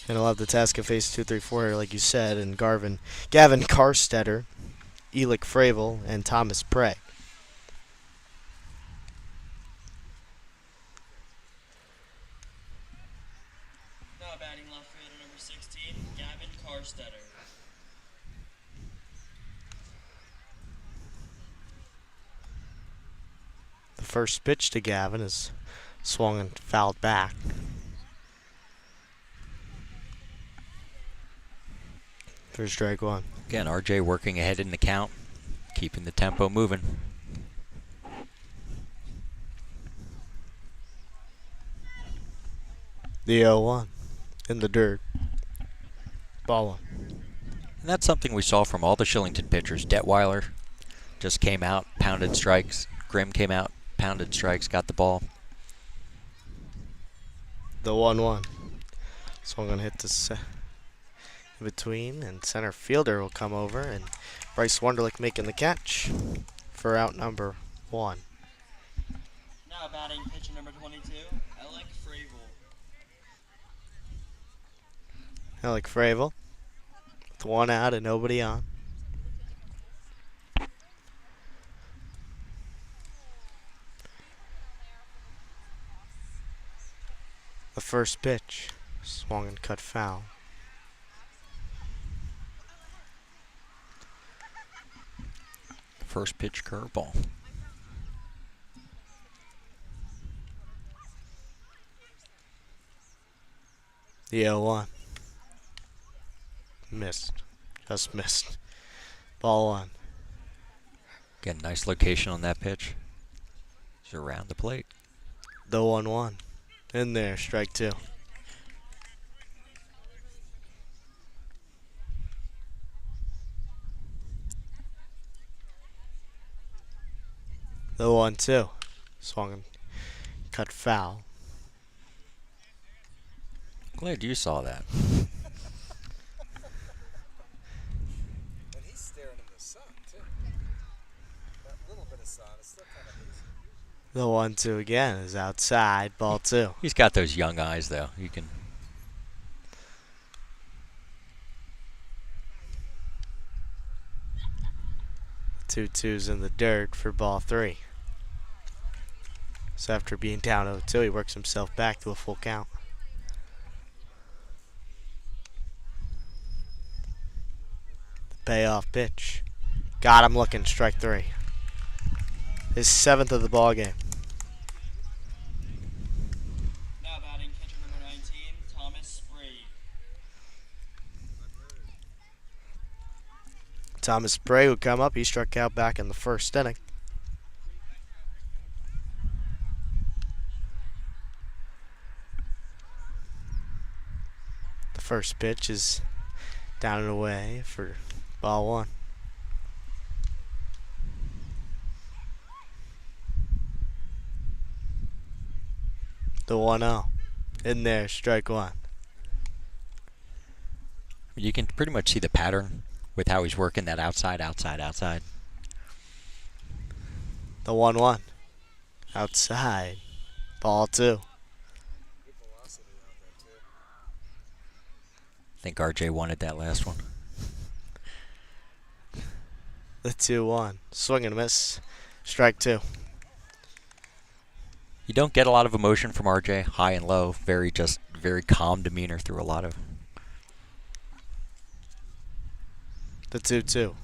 And he'll have the task of face 2, 3, 4 here, like you said, and Gavin Karstetter, Elick Fravel, and Thomas Prey. Now batting left fielder number 16, Gavin Karstetter. The first pitch to Gavin is swung and fouled back. For strike one. Again, RJ working ahead in the count, keeping the tempo moving. The 0-1 in the dirt. Ball one. And that's something we saw from all the Shillington pitchers. Detweiler just came out, pounded strikes. Grimm came out, pounded strikes, got the ball. The 1-1. Swung and hit the in between, and center fielder will come over, and Bryce Wunderlich making the catch for out number 1. Now batting pitcher number 22, Elick Fravel. Elick Fravel with 1 out and nobody on. The first pitch swung and cut foul. First pitch curveball. The 0-1. Missed. Just missed. Ball one. Again, nice location on that pitch. It's around the plate. The 1-1. In there, strike 2. The 1-2. Swung and cut foul. Glad you saw that. And he's staring in the sun, too. That little bit of sun is still kind of hazy. The 1-2 again is outside. Ball 2. He's got those young eyes, though. You can. 2-2's in the dirt for ball 3. So after being down 0-2, he works himself back to a full count. The payoff pitch. Got him looking, strike 3. His 7th of the ball game. Now batting pitcher number 19, Thomas Spray. Thomas Spray would come up. He struck out back in the first inning. The first pitch is down and away for ball 1. The 1-0. In there, strike 1. You can pretty much see the pattern with how he's working that outside. The 1-1. Outside. Ball 2. I think RJ wanted that last one. The 2-1. Swing and a miss. Strike 2. You don't get a lot of emotion from RJ, high and low. Very calm demeanor through a lot of. The 2-2.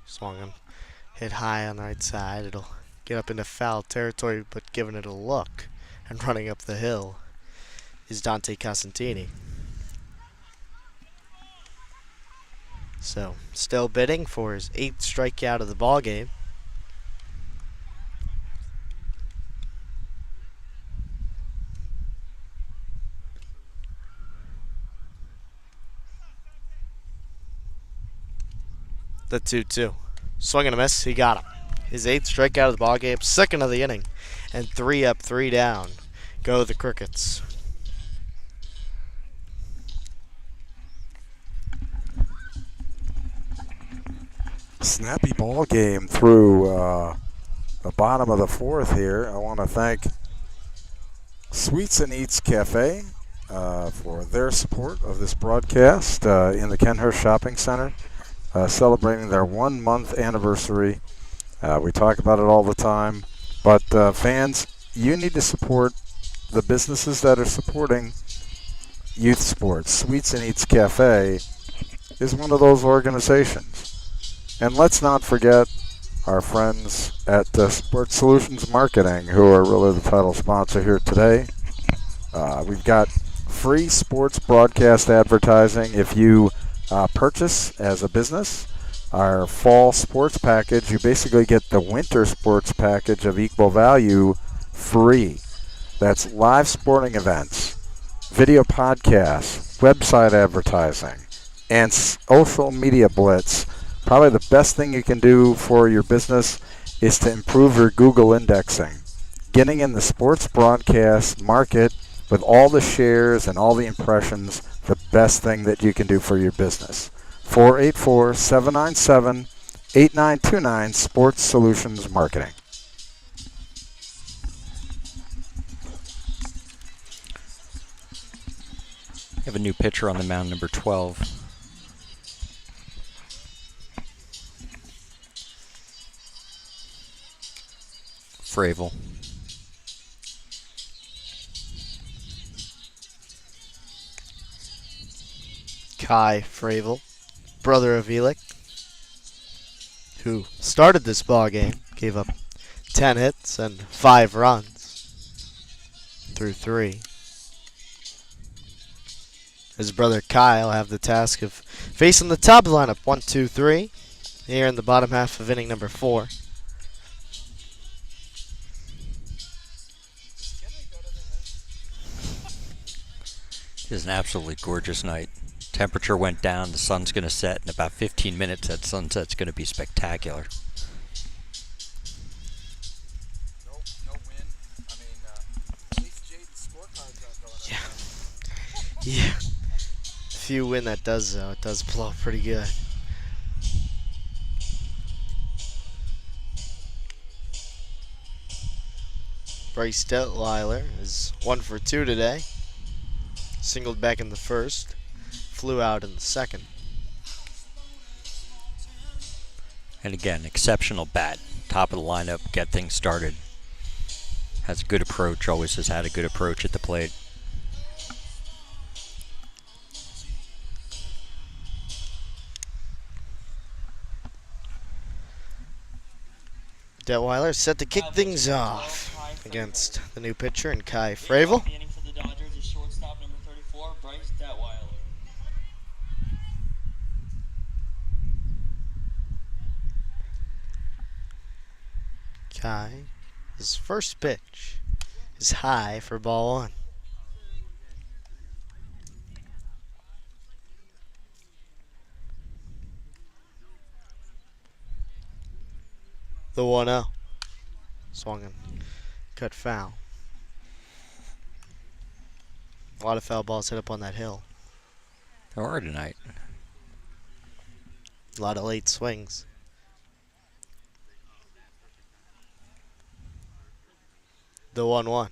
Swung and hit high on the right side. It'll get up into foul territory, but giving it a look and running up the hill is Dante Cosentini. So, still bidding for his 8th strikeout of the ball game. The 2-2. Swing and a miss. He got him. his 8th strikeout of the ball game, 2nd of the inning, and 3 up, 3 down. Go the Crickets. Snappy ball game through the bottom of the 4th here. I want to thank Sweets and Eats Cafe for their support of this broadcast in the Kenhurst Shopping Center, celebrating their 1-month anniversary. We talk about it all the time, but fans, you need to support the businesses that are supporting youth sports. Sweets and Eats Cafe is one of those organizations. And let's not forget our friends at Sports Solutions Marketing, who are really the title sponsor here today. We've got free sports broadcast advertising if you purchase as a business our fall sports package. You basically get the winter sports package of equal value free. That's live sporting events, video podcasts, website advertising, and social media blitz. Probably the best thing you can do for your business is to improve your Google indexing. Getting in the sports broadcast market with all the shares and all the impressions, the best thing that you can do for your business. 484-797-8929, Sports Solutions Marketing. We have a new pitcher on the mound, number 12. Fravel. Kai Fravel, brother of Elick, who started this ball game, gave up 10 hits and 5 runs through 3. His brother Kyle have the task of facing the top lineup 1, 2, 3 here in the bottom half of inning number 4. It is an absolutely gorgeous night. Temperature went down. The sun's going to set in about 15 minutes. That sunset's going to be spectacular. No wind. I mean, at least Jaden's scorecards aren't going up. Yeah. If you win that does, though, it does blow pretty good. Bryce Detweiler is 1 for 2 today. Singled back in the first, flew out in the second. And again, exceptional bat. Top of the lineup, get things started. Has a good approach, always has had a good approach at the plate. Detweiler set to kick things off against the new pitcher and Kai Fravel. The inning for the Dodgers is shortstop number 34, Bryce Detweiler. Kai, his first pitch is high for ball 1. The 1-0. Swung and cut foul. A lot of foul balls hit up on that hill. There are tonight. A lot of late swings. The 1-1.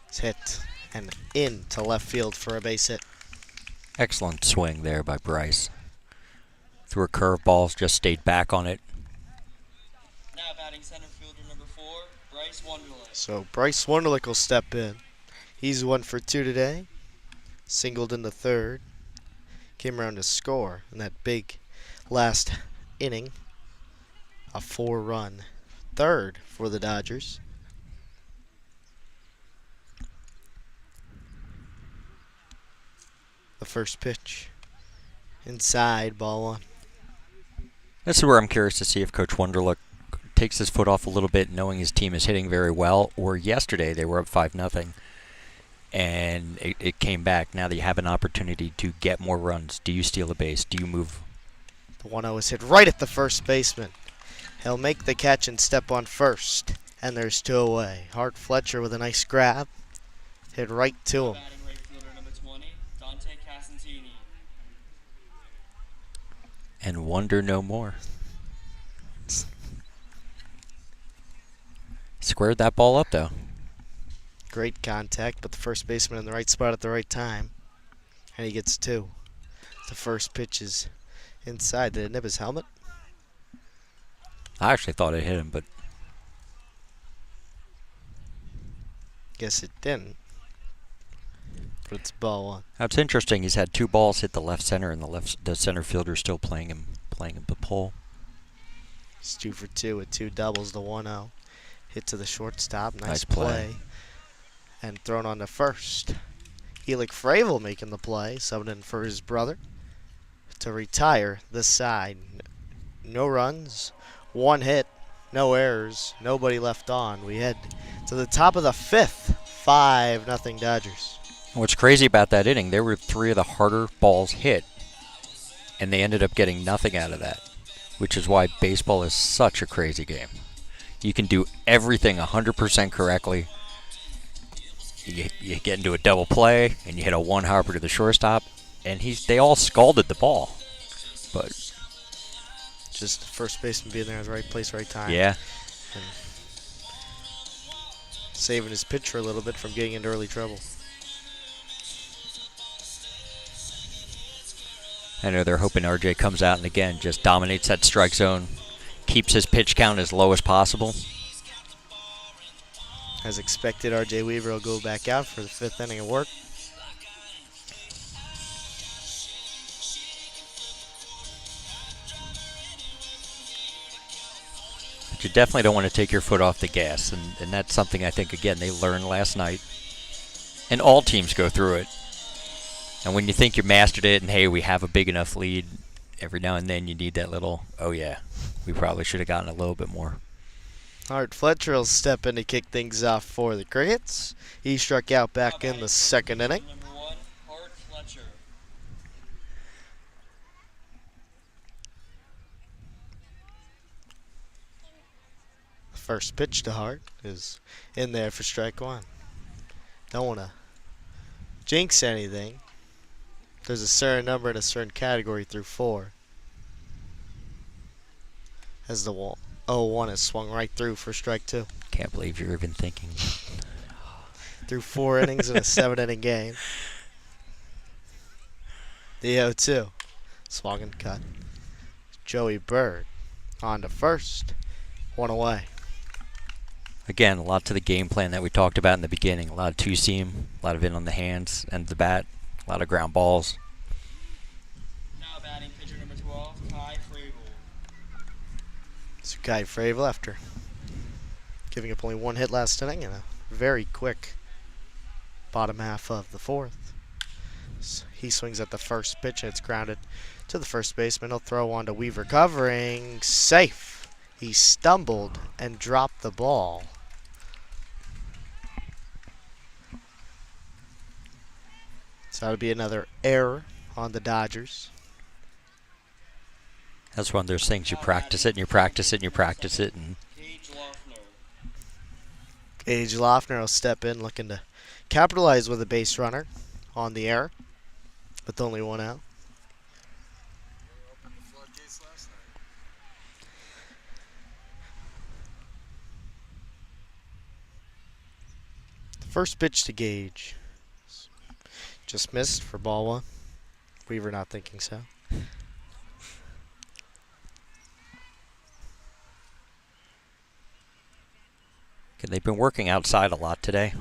It's hit and into left field for a base hit. Excellent swing there by Bryce. Threw a curveball, just stayed back on it. Now batting center fielder number 4, Bryce Wonderlick. So Bryce Wonderlick will step in. He's 1 for 2 today. Singled in the third. Came around to score in that big last inning. A 4-run third for the Dodgers. The first pitch. Inside, ball 1. This is where I'm curious to see if Coach Wonderlick takes his foot off a little bit, knowing his team is hitting very well, or yesterday they were up 5-0, and it came back. Now that you have an opportunity to get more runs, do you steal a base? Do you move? The 1-0 is hit right at the first baseman. He'll make the catch and step on first. And there's 2 away. Hart Fletcher with a nice grab. Hit right to him. Batting right fielder number 20, Dante Casantini. And wonder no more. Squared that ball up, though. Great contact, but the first baseman in the right spot at the right time. And he gets 2. The first pitch is inside. Did it nip his helmet? I actually thought it hit him, but Guess it didn't. But it's ball 1. that's interesting. He's had 2 balls hit the left center, and the center fielder still playing him the pole. It's 2 for 2 with 2 doubles, the 1-0. Hit to the shortstop. Nice Nice play. play. And thrown on to first. Helic Fravel making the play, subbing in for his brother to retire this side. No runs, 1 hit, no errors, nobody left on. We head to the top of the 5th, 5-0 Dodgers. What's crazy about that inning, there were 3 of the harder balls hit, and they ended up getting nothing out of that, which is why baseball is such a crazy game. You can do everything 100% correctly. You get into a double play, and you hit a 1-hopper to the shortstop, and they all scalded the ball. But Just the first baseman being there at the right place, right time. yeah, And saving his pitcher a little bit from getting into early trouble. I know they're hoping RJ comes out and again just dominates that strike zone, keeps his pitch count as low as possible. As expected, RJ Weaver will go back out for the 5th inning of work. But you definitely don't want to take your foot off the gas, and that's something I think, again, they learned last night. And all teams go through it. And when you think you mastered it and, hey, we have a big enough lead, every now and then you need that little, oh, yeah, we probably should have gotten a little bit more. Hart Fletcher will step in to kick things off for the Crickets. He struck out back in the 2nd inning. Number 1, Hart Fletcher. First pitch to Hart is in there for strike 1. Don't want to jinx anything. There's a certain number in a certain category through 4. As the 0-1 is swung right through for strike 2. Can't believe you're even thinking. Through 4 innings in a 7-inning game. The 0-2. Swung and cut. Joey Berg on to first. 1 away. Again, a lot to the game plan that we talked about in the beginning. A lot of two-seam, a lot of in on the hands and the bat, a lot of ground balls. Now batting pitcher number 12, Kai Fravel. So Kai Fravel, after giving up only 1 hit last inning in a very quick bottom half of the 4th. So he swings at the first pitch and it's grounded to the first baseman. He'll throw on to Weaver covering. Safe. He stumbled and dropped the ball. So that'll be another error on the Dodgers. That's one of those things you practice it and you practice it and you practice it. And Gage Loeffner. Gage Loeffner will step in looking to capitalize with a base runner on the error with only 1 out. They opened the floodgates last night. First pitch to Gage. Just missed for ball 1. Weaver not thinking so. okay, they've been working outside a lot today.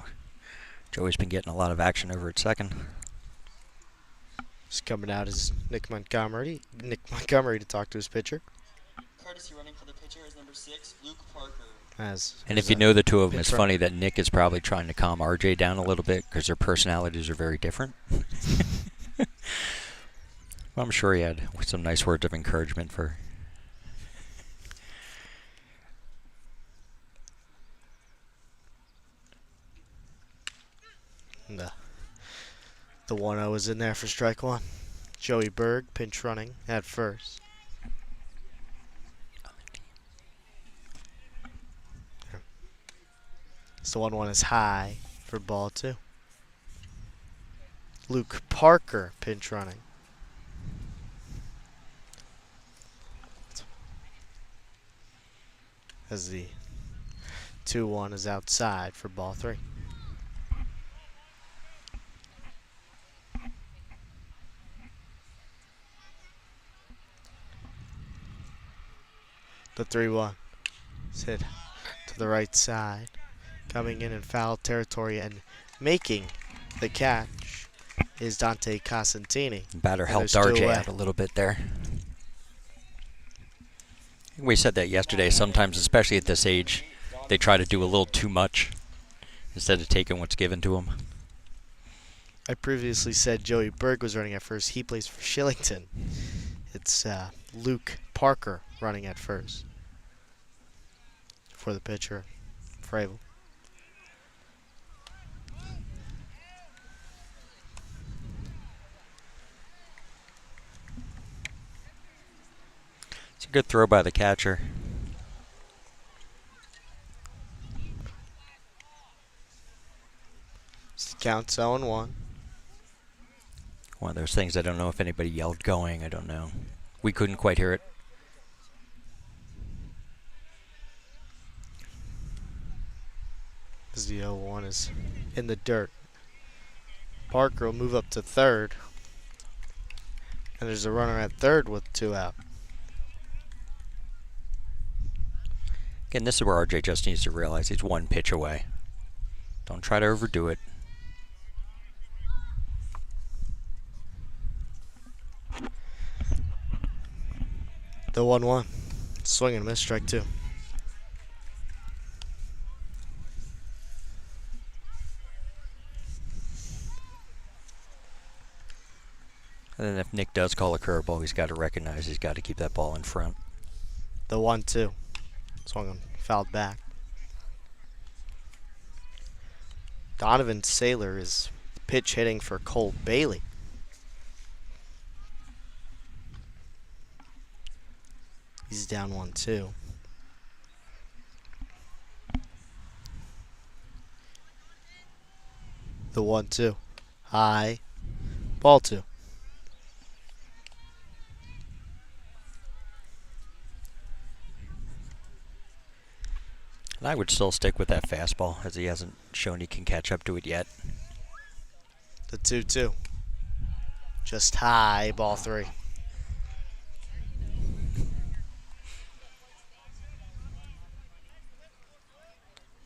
Joey's been getting a lot of action over at second. Just coming out is Nick Montgomery. Nick Montgomery to talk to his pitcher. Courtesy running for the pitcher is number 6, Luke Parker. And if you know the two of them, it's pitch funny that Nick is probably trying to calm RJ down a little bit because their personalities are very different. Well, I'm sure he had some nice words of encouragement for. And the 1-0 is in there for strike 1. Joey Berg pinch running at first. So 1-1 is high for ball 2. Luke Parker pinch running. As the 2-1 is outside for ball 3. The 3-1 is hit to the right side, coming in foul territory and making the catch is Dante Cosentini. Batter And helped they're still RJ away. out a little bit there. We said that yesterday. Sometimes, especially at this age, they try to do a little too much instead of taking what's given to them. I previously said Joey Berg was running at first. He plays for Shillington. It's Luke Parker running at first for the pitcher, Fravel. It's a good throw by the catcher. Counts 0-1. One of those things, I don't know if anybody yelled going. I don't know. We couldn't quite hear it. As the 0-1 is in the dirt. Parker will move up to third. And there's a runner at third with 2 out. Again, this is where RJ just needs to realize he's 1 pitch away. Don't try to overdo it. The 1-1. Swing and a miss, strike 2. And then if Nick does call a curveball, he's got to recognize he's got to keep that ball in front. The 1-2. Swung and fouled back. Donovan Saylor is pitch hitting for Cole Bailey. He's down 1-2. The 1-2. High. Ball 2. And I would still stick with that fastball, as he hasn't shown he can catch up to it yet. The 2-2. Just high. Ball 3.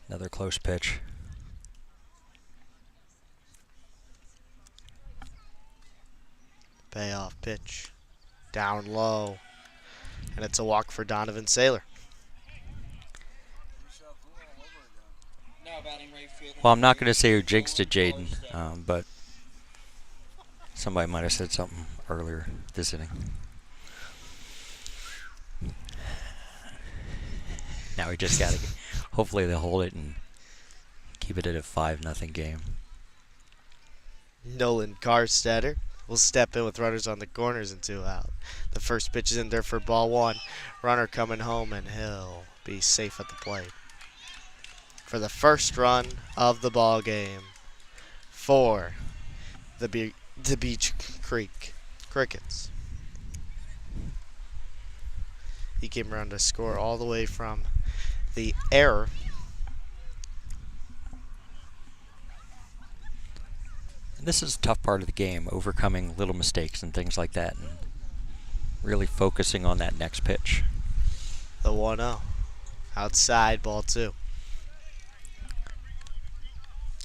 Another close pitch. Payoff pitch. Down low. And it's a walk for Donovan Saylor. Now batting right field. Well, I'm not going to say who jinxed it, Jaden, but somebody might have said something earlier this inning. Now we just got to. Hopefully they'll hold it and keep it at a 5-0 game. Nolan Carstetter will step in with runners on the corners and 2 out. The first pitch is in there for ball 1. Runner coming home, and he'll be safe at the plate. For the first run of the ball game for the Beech Creek Crickets. He came around to score all the way from the error. And this is a tough part of the game, overcoming little mistakes and things like that, and really focusing on that next pitch. The 1-0. Outside, ball 2.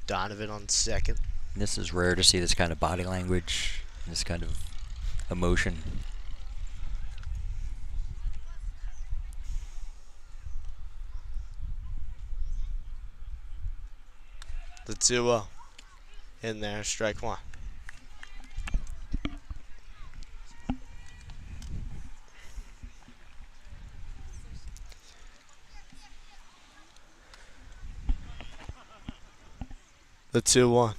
Donovan on second. And this is rare to see this kind of body language, this kind of emotion. The 2-0. In there, strike 1. The 2-1.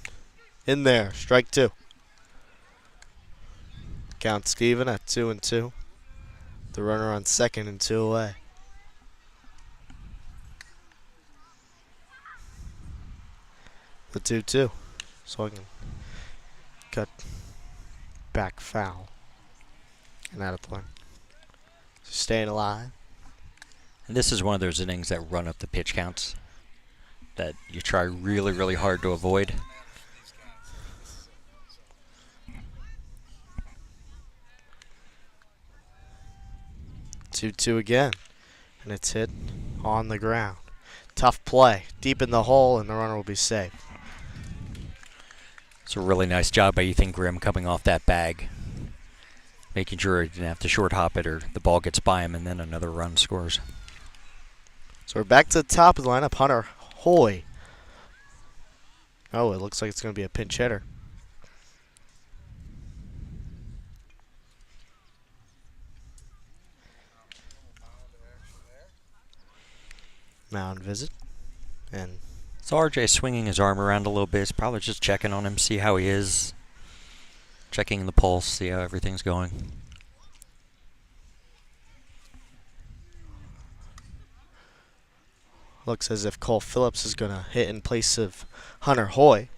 In there, strike 2. Count Steven at 2-2. The runner on second and 2 away. The 2-2. So I can cut back foul. And out of play. Staying alive. And this is one of those innings that run up the pitch counts that you try really, really hard to avoid. 2-2 again. And it's hit on the ground. Tough play. Deep in the hole, and the runner will be safe. It's a really nice job by Ethan Grimm coming off that bag. Making sure he didn't have to short hop it or the ball gets by him and then another run scores. So we're back to the top of the lineup. Hunter Hoy. Oh, it looks like it's going to be a pinch hitter. Mound visit. And So RJ swinging his arm around a little bit. He's probably just checking on him, see how he is. Checking the pulse, see how everything's going. looks as if Cole Phillips is going to hit in place of Hunter Hoy.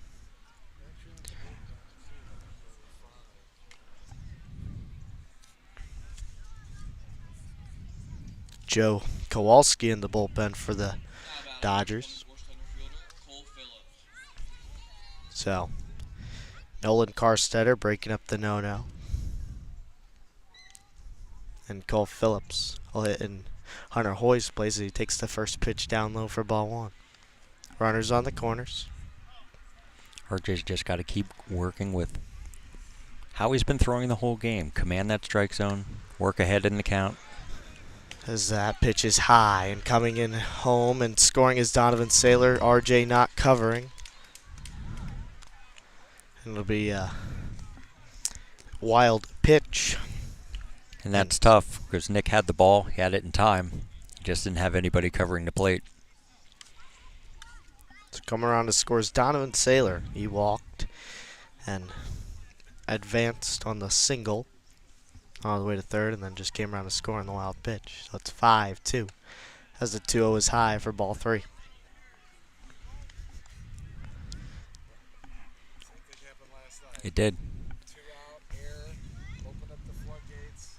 Joe Kowalski in the bullpen for the Dodgers. So, Nolan Carstetter breaking up the no-no. And Cole Phillips will hit in Hunter Hoy's place as he takes the first pitch down low for ball one. Runners on the corners. RJ's just got to keep working with how he's been throwing the whole game. Command that strike zone, work ahead in the count. As that pitch is high and coming in home and scoring is Donovan Saylor. RJ not covering. And it'll be a wild pitch. And that's tough because Nick had the ball. He had it in time. He just didn't have anybody covering the plate. So come around to scores Donovan Saylor. He walked and advanced on the single all the way to third and then just came around to score on the wild pitch. So it's 5-2 as the 2-0 is high for ball three. It did. 2-out, air, open up the floodgates.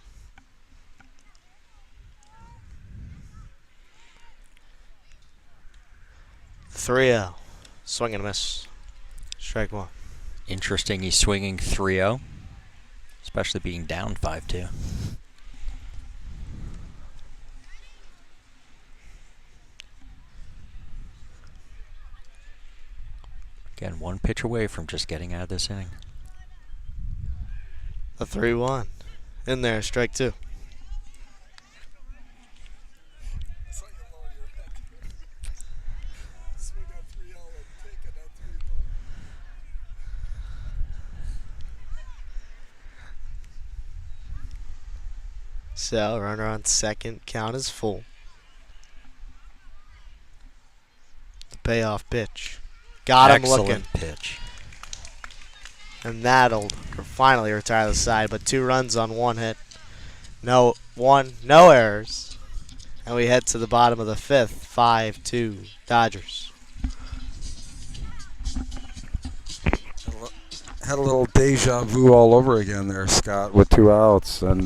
Three 0. Swing and a miss. Strike one. Interesting he's swinging 3-0, especially being down 5-2. Again, one pitch away from just getting out of this inning. The 3-1. In there, strike two. I saw you lower your head. Swing on 3-0 and take it on 3-1. So, runner on second, count is full. The payoff pitch. Got him looking. Excellent pitch. And that'll finally retire the side, but 2 runs on 1 hit. No errors. And we head to the bottom of the 5th, 5-2 Dodgers. Had a little deja vu all over again there, Scott, with 2 outs. And,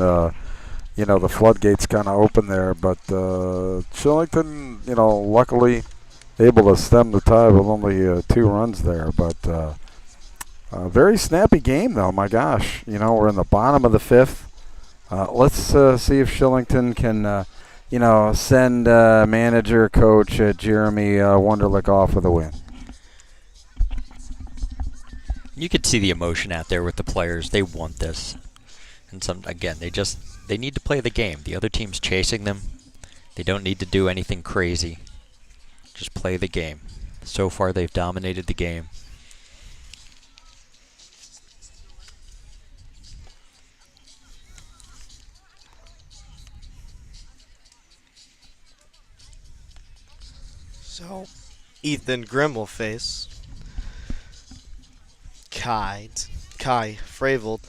you know, the floodgates kind of open there. But Shillington, you know, luckily able to stem the tide with only 2 runs there. But very snappy game, though. My gosh. You know, we're in the bottom of the 5th. Let's see if Shillington can, you know, send manager, coach Jeremy Wunderlich off with a win. You could see the emotion out there with the players. They want this. And again, they need to play the game. The other team's chasing them. They don't need to do anything crazy. Just play the game. So far, they've dominated the game. So, Ethan Grimm will face Kai Fravold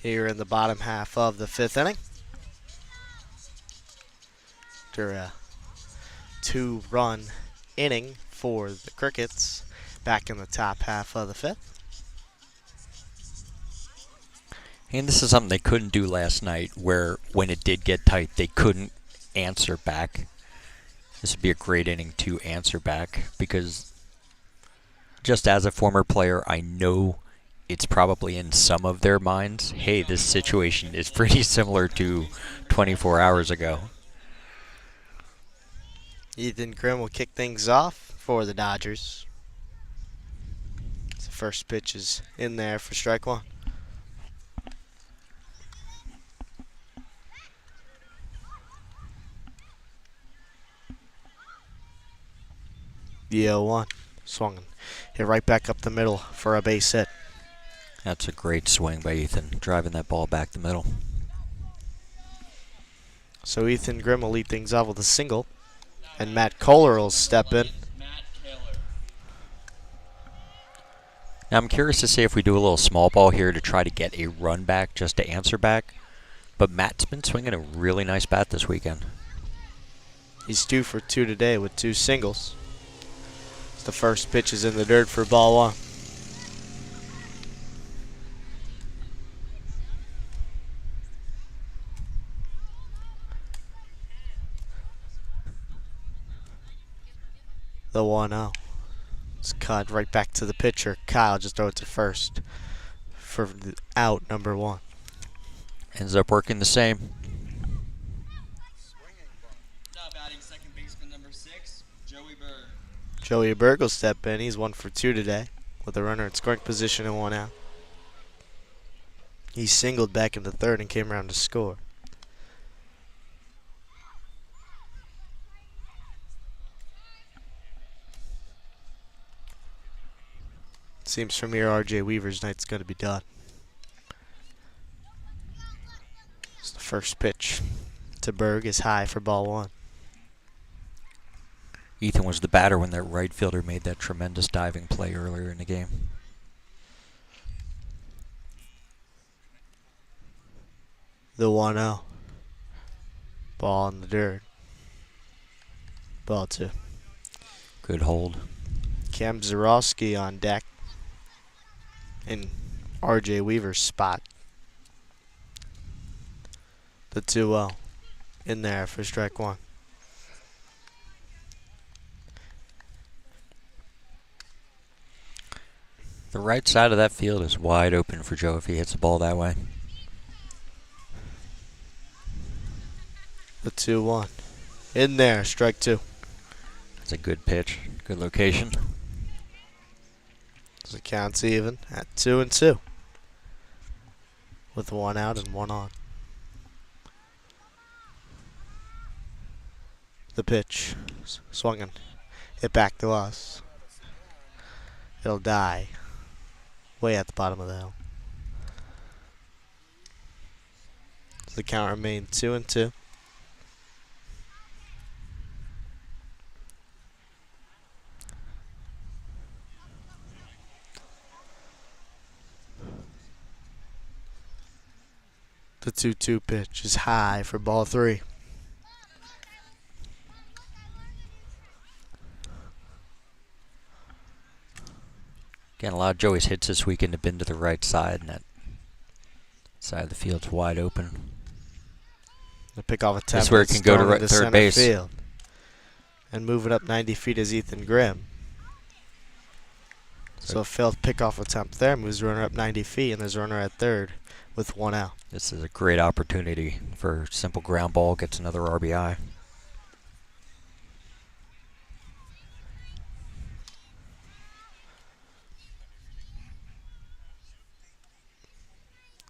here in the bottom half of the 5th inning. After a 2-run inning for the Crickets, back in the top half of the fifth. And this is something they couldn't do last night, where when it did get tight, they couldn't answer back. This would be a great inning to answer back, because just as a former player, I know it's probably in some of their minds, hey, this situation is pretty similar to 24 hours ago. Ethan Grimm will kick things off for the Dodgers. The first pitch is in there for strike one. The 0-1. Swung and hit right back up the middle for a base hit. That's a great swing by Ethan, driving that ball back the middle. So Ethan Grimm will lead things off with a single, and Matt Kohler will step in. Now I'm curious to see if we do a little small ball here to try to get a run back, just to answer back. But Matt's been swinging a really nice bat this weekend. He's 2 for 2 today with 2 singles. The first pitch is in the dirt for ball one. The 1-0. It's cut right back to the pitcher. Kyle just throw it to first for the out number 1. Ends up working the same. Now batting second baseman number 6, Joey Berg. Joey Berg will step in. He's 1 for 2 today with a runner at scoring position and 1 out. He singled back in the third and came around to score. Seems from here R.J. Weaver's night's going to be done. It's the first pitch to Berg is high for ball 1. Ethan was the batter when that right fielder made that tremendous diving play earlier in the game. The 1-0. Ball in the dirt. Ball 2. Good hold. Cam Zarowski on deck in R.J. Weaver's spot. The 2-0 in there for strike 1. The right side of that field is wide open for Joe if he hits the ball that way. The 2-1 in there, strike 2. That's a good pitch, good location. So the count's even at 2-2 with 1 out and 1 on. The pitch swung and hit back to us. It'll die way at the bottom of the hill. So the count remains 2-2. The 2-2 pitch is high for ball 3. Again, a lot of Joey's hits this weekend have been to the right side, and that side of the field's wide open. The pick off a tap. That's where it can go to third base. Field. And move it up 90 feet is Ethan Grimm. So a failed pickoff attempt there moves the runner up 90 feet, and there's a runner at third with 1 out. This is a great opportunity for simple ground ball, gets another RBI.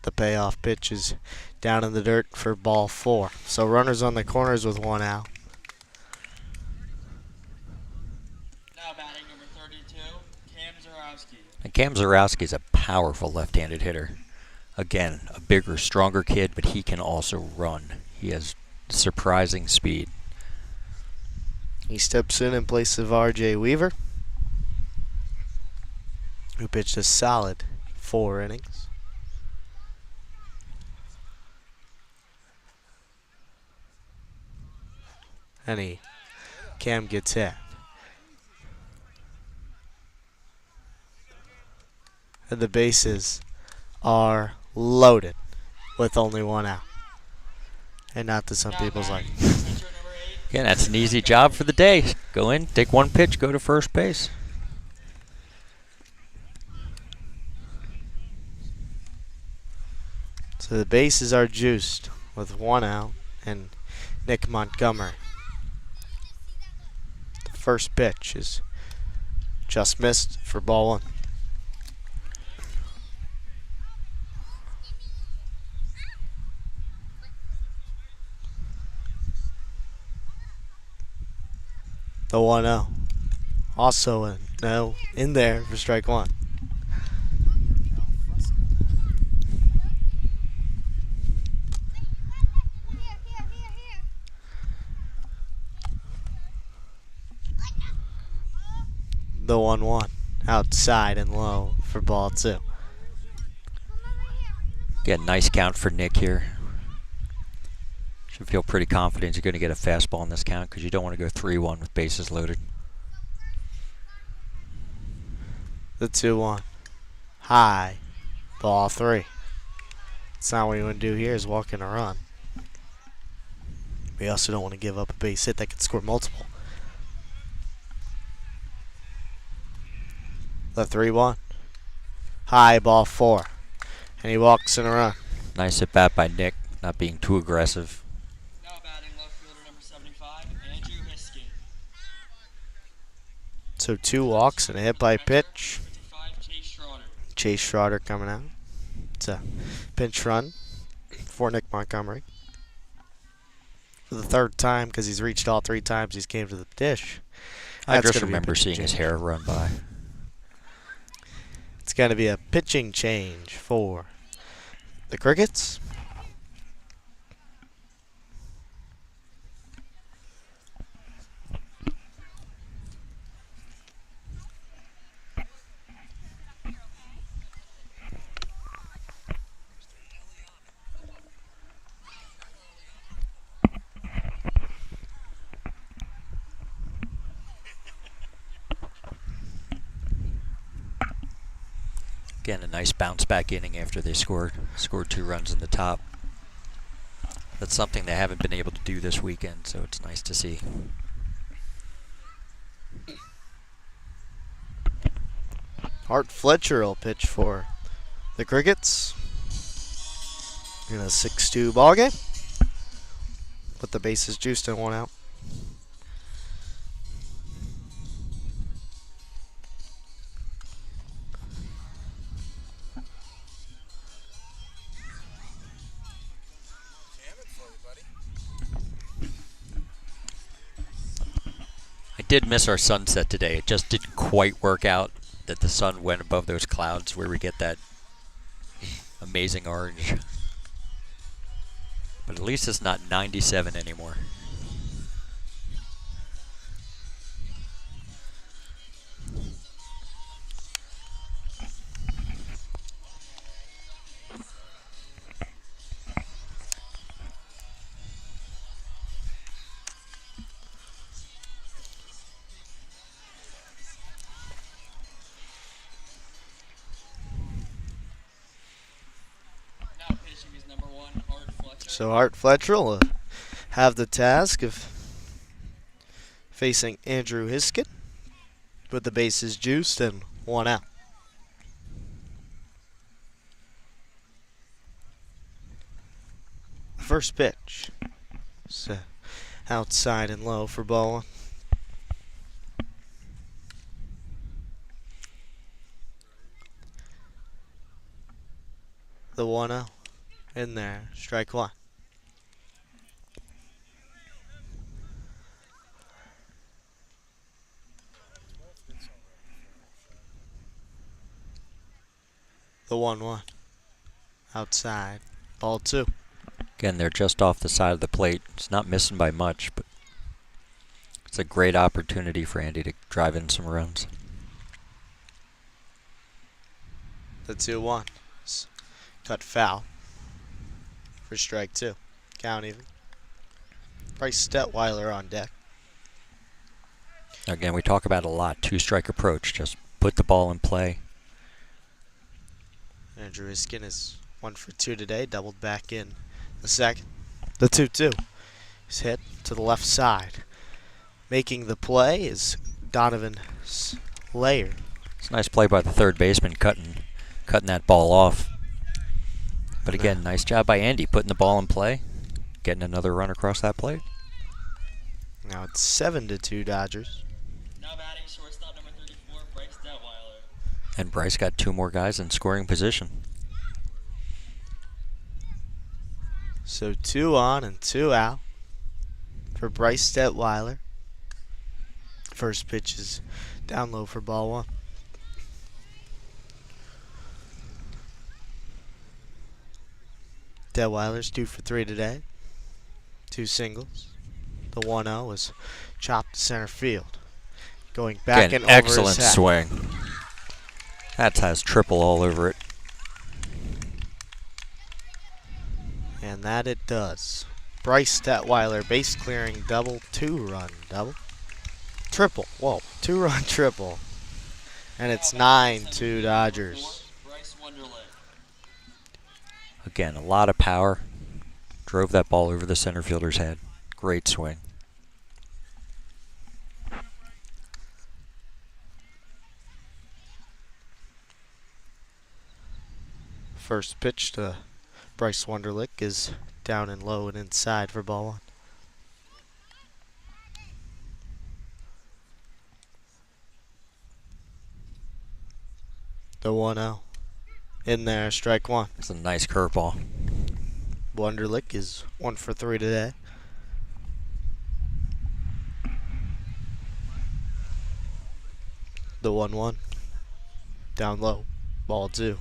The payoff pitch is down in the dirt for ball 4. So runners on the corners with 1 out. Now batting number 32, Cam Zarowski. And Cam Zarowski is a powerful left-handed hitter. Again, a bigger, stronger kid, but he can also run. He has surprising speed. He steps in place of R.J. Weaver, who pitched a solid 4 innings. And Cam gets hit. And the bases are loaded with only one out. And not to some people's like. Again, that's an easy job for the day. Go in, take one pitch, go to first base. So the bases are juiced with one out and Nick Montgomery. The first pitch is just missed for ball one. The 1-0. Also a no in there for strike one. The 1-1. Outside and low for ball two. Again, nice count for Nick here. Should feel pretty confident you're going to get a fastball in this count because you don't want to go 3-1 with bases loaded. The 2-1. High. Ball three. It's not what you want to do here is walk in a run. We also don't want to give up a base hit that could score multiple. The 3-1. High, ball four. And he walks in a run. Nice at bat by Nick, not being too aggressive. Now batting left fielder number 75, Andrew Hiskin. So 2 walks and a hit by pitch. 55, Chase Schroeder. Chase Schroeder coming out. It's a pinch run for Nick Montgomery. For the third time, because he's reached all 3 times he's came to the dish. I That's just gonna be a remember pitching seeing his change. hair run by. It's going to be a pitching change for the Crickets. Again, a nice bounce back inning after they scored 2 runs in the top. That's something they haven't been able to do this weekend, so it's nice to see. Art Fletcher will pitch for the Crickets in a 6-2 ball game. With the bases juiced and 1 out. I did miss our sunset today. It just didn't quite work out that the sun went above those clouds where we get that amazing orange. But at least it's not 97 anymore. Now pitching is number 1, Art Fletcher. So Art Fletcher will have the task of facing Andrew Hiskin with the bases juiced and 1 out. First pitch. So outside and low for ball one. The 1-0 in there, strike one. The 1-1 outside, ball two. Again, they're just off the side of the plate. It's not missing by much, but it's a great opportunity for Andy to drive in some runs. The 2-1 cut foul for strike two. Count even. Bryce Stetweiler on deck. Again, we talk about a lot, 2-strike approach. Just put the ball in play. Andrew Iskin is 1 for 2 today, doubled back in the second. The 2-2 is hit to the left side. Making the play is Donovan Slayer. It's a nice play by the third baseman, cutting that ball off. But again, nice job by Andy putting the ball in play, getting another run across that plate. Now it's 7-2 Dodgers. Now batting shortstop number 34, Bryce Detweiler. And Bryce got 2 more guys in scoring position. So 2 on and 2 out for Bryce Detweiler. First pitch is down low for ball 1. Detweiler's 2 for 3 today. 2 singles. The 1-0 was chopped to center field. Going back Again, and over excellent his head. swing. That has triple all over it. And that it does. Bryce Detweiler base clearing double, 2-run double. Triple. Whoa, 2-run triple. And it's 9-2 Dodgers. Bryce Wonderlick. Again, a lot of power. Drove that ball over the center fielder's head. Great swing. First pitch to Bryce Wonderlick is down and low and inside for ball 1. The 1-0. In there, strike 1. It's a nice curveball. Wonderlick is 1 for 3 today. The 1-1. Down low. Ball 2.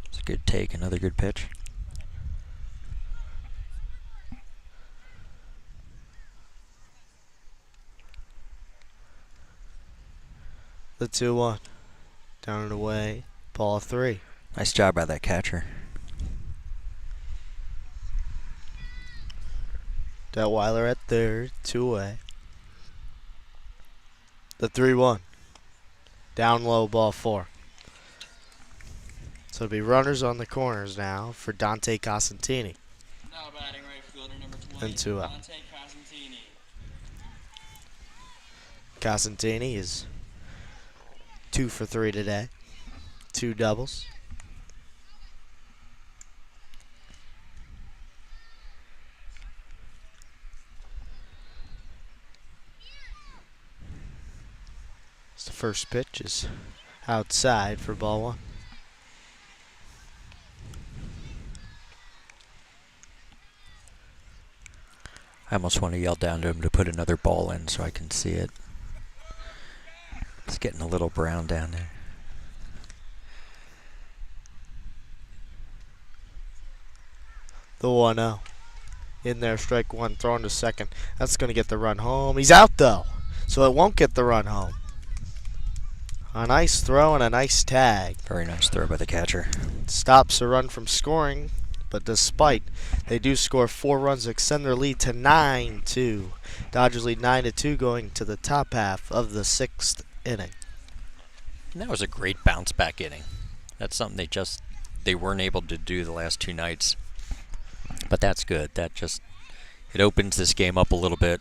It's a good take, another good pitch. The 2-1. Down and away. Ball 3. Nice job by that catcher. Detweiler at third. 2 away. The 3-1. Down low, ball 4. So it'll be runners on the corners now for Dante Cosentini. Now batting right fielder number 20, And 2 out. Dante Casentini. Cosentini is 2 for 3 today. 2 doubles. The first pitch is outside for ball 1. I almost want to yell down to him to put another ball in so I can see it. It's getting a little brown down there. The 1-0. In there, strike 1, thrown to second. That's going to get the run home. He's out, though, so it won't get the run home. A nice throw and a nice tag. Very nice throw by the catcher. Stops a run from scoring, but despite, they do score 4 runs to extend their lead to 9-2. Dodgers lead 9-2 going to the top half of the 6th inning. And that was a great bounce back inning. That's something they weren't able to do the last 2 nights. But that's good. It opens this game up a little bit.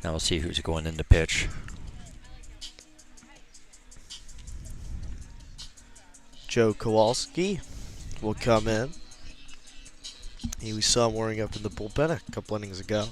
Now we'll see who's going in to pitch. Joe Kowalski will come in. We saw him warming up in the bullpen a couple innings ago.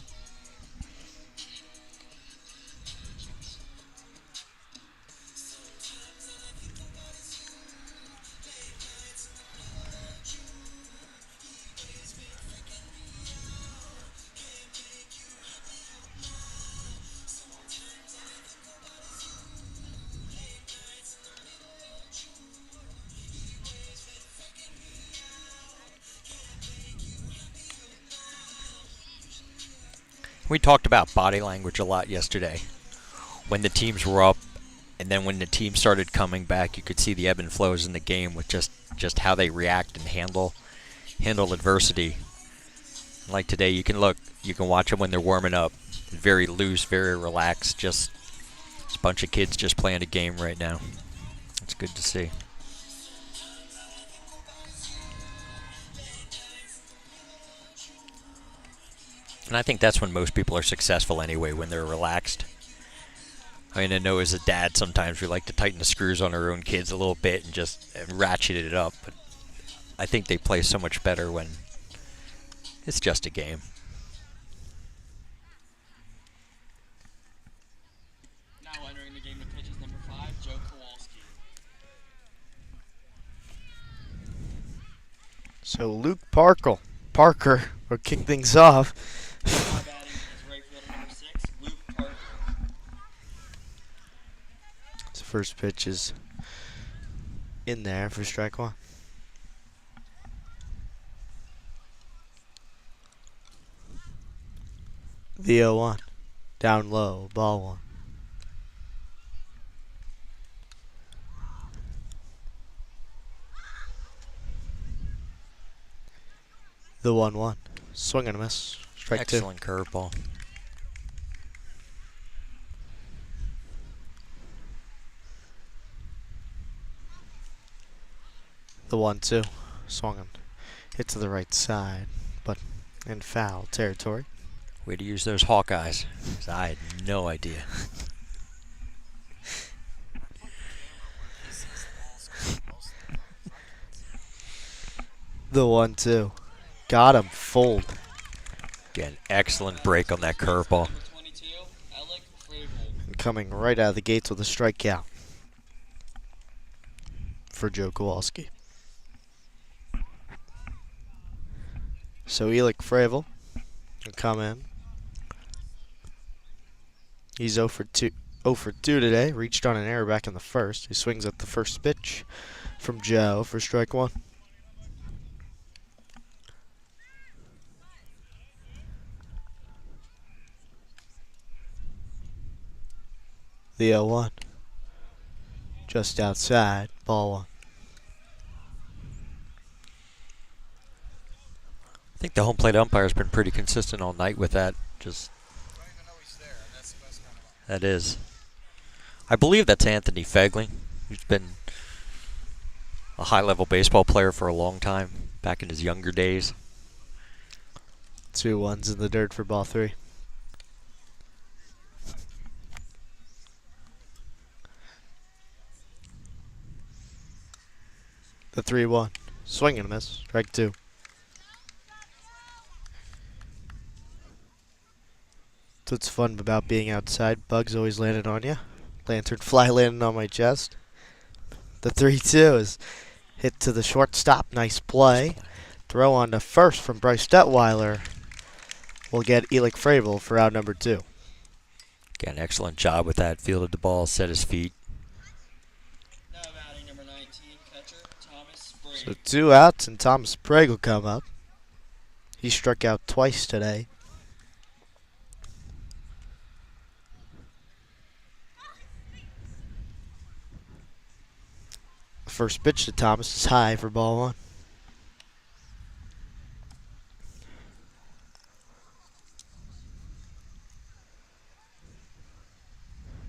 We talked about body language a lot yesterday. When the teams were up, and then when the team started coming back, you could see the ebb and flows in the game with just how they react and handle adversity. Like today, you can watch them when they're warming up. Very loose, very relaxed, just It's a bunch of kids just playing a game right now. It's good to see. And I think that's when most people are successful anyway, when they're relaxed. I mean, I know as a dad, sometimes we like to tighten the screws on our own kids a little bit and just ratchet it up. But I think they play so much better when it's just a game. Now entering the game to pitch is number 5, Joe Kowalski. So Luke Parker will kick things off. Now batting is right fielder number 6, Luke Parker. His first pitch is in there for strike one. The 0-1. Down low, ball one. The 1-1. Swing and a miss. Strike two. Excellent curveball. The 1-2. Swung and hit to the right side, but in foul territory. Way to use those Hawkeyes, 'cause I had no idea. The 1-2. Got him. Fold. Again, excellent break on that curveball. Number 22, Alec Fravel. And coming right out of the gates with a strikeout for Joe Kowalski. So Alec Fravel will come in. He's 0 for 2 today. Reached on an error back in the first. He swings at the first pitch from Joe for strike one. The 0-1. Just outside, ball one. I think the home plate umpire's been pretty consistent all night with that. Just Don't even know he's there, and that's the best kind of that is. I believe that's Anthony Fegling, who's been a high-level baseball player for a long time, back in his younger days. 2 1s in the dirt for ball three. The 3-1. Swing and a miss. Strike two. That's what's fun about being outside. Bugs always landing on you. Lantern fly landing on my chest. The 3-2 is hit to the shortstop. Nice play. Throw on to first from Bryce Detweiler. We'll get Alec Fravel for out number 2. Again, excellent job with that. Fielded the ball, set his feet. Now batting number 19, catcher Thomas Sprague. So 2 outs and Thomas Sprague will come up. He struck out twice today. The first pitch to Thomas is high for ball one.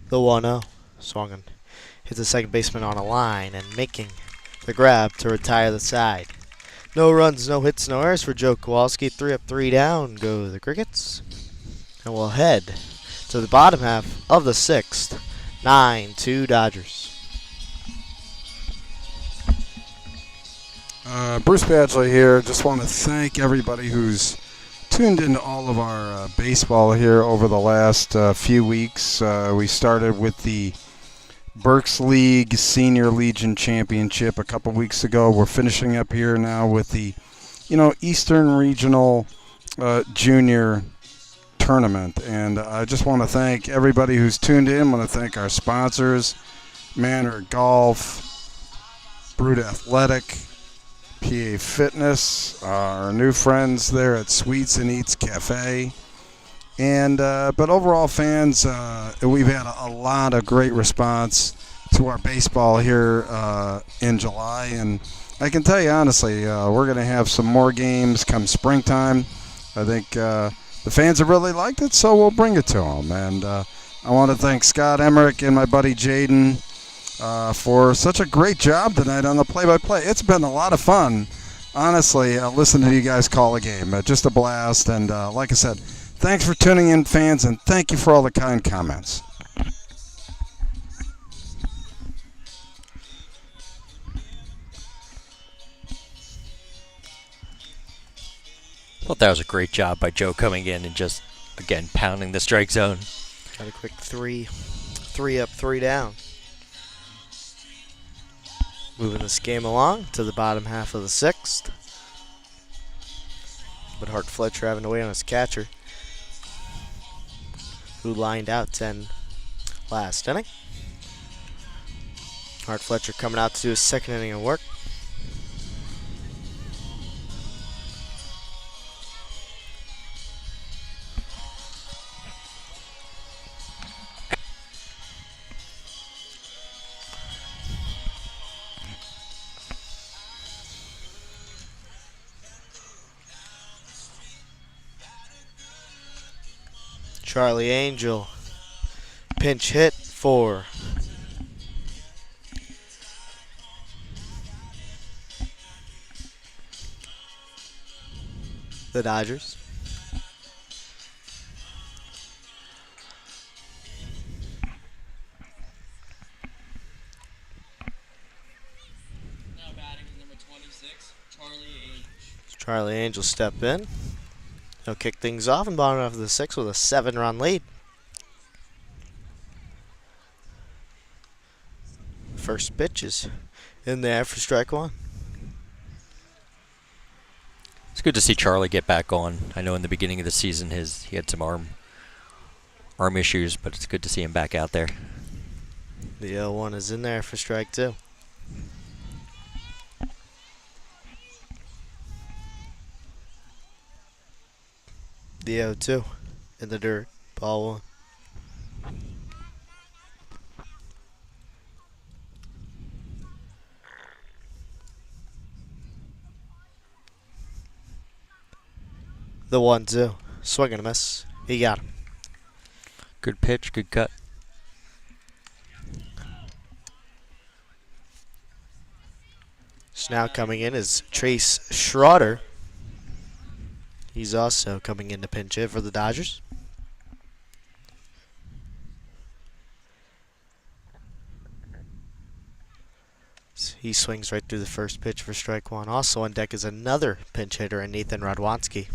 The 1-0. Swung and hit the second baseman on a line and making the grab to retire the side. No runs, no hits, no errors for Joe Kowalski. 3 up, 3 down go the Crickets. And we'll head to the bottom half of the 6th. 9-2 Dodgers. Bruce Badgley here. Just want to thank everybody who's tuned into all of our baseball here over the last few weeks. We started with the Berks League Senior Legion Championship a couple weeks ago. We're finishing up here now with the, Eastern Regional Junior Tournament. And I just want to thank everybody who's tuned in. I want to thank our sponsors, Manor Golf, Brood Athletic, PA Fitness, our new friends there at Sweets and Eats Cafe, and but overall fans, we've had a lot of great response to our baseball here in July, and I can tell you honestly, we're going to have some more games come springtime. I think the fans have really liked it, so we'll bring it to them, and I want to thank Scott Emmerich and my buddy Jaden for such a great job tonight on the play-by-play. It's been a lot of fun, honestly, listening to you guys call a game. Just a blast, and like I said, thanks for tuning in, fans, and thank you for all the kind comments. Thought that was a great job by Joe coming in and just, again, pounding the strike zone. Got a quick three up, three down. Moving this game along to the bottom half of the sixth. But Hart Fletcher having to wait on his catcher, who lined out 10 last inning. Hart Fletcher coming out to do his second inning of work. Charlie Angel, pinch hit for the Dodgers. Now batting is number 26, Charlie H. Charlie Angel step in. He'll kick things off and bottom half of the sixth with a 7-run lead. First pitch is in there for strike one. It's good to see Charlie get back on. I know in the beginning of the season he had some arm issues, but it's good to see him back out there. The 0-1 is in there for strike two. The 0-2 in the dirt, ball one. The 1-2, swing and a miss. He got him. Good pitch, good cut. So now coming in is Trace Schroeder. He's also coming in to pinch hit for the Dodgers. He swings right through the first pitch for strike one. Also on deck is another pinch hitter, and Nathan Radwanski.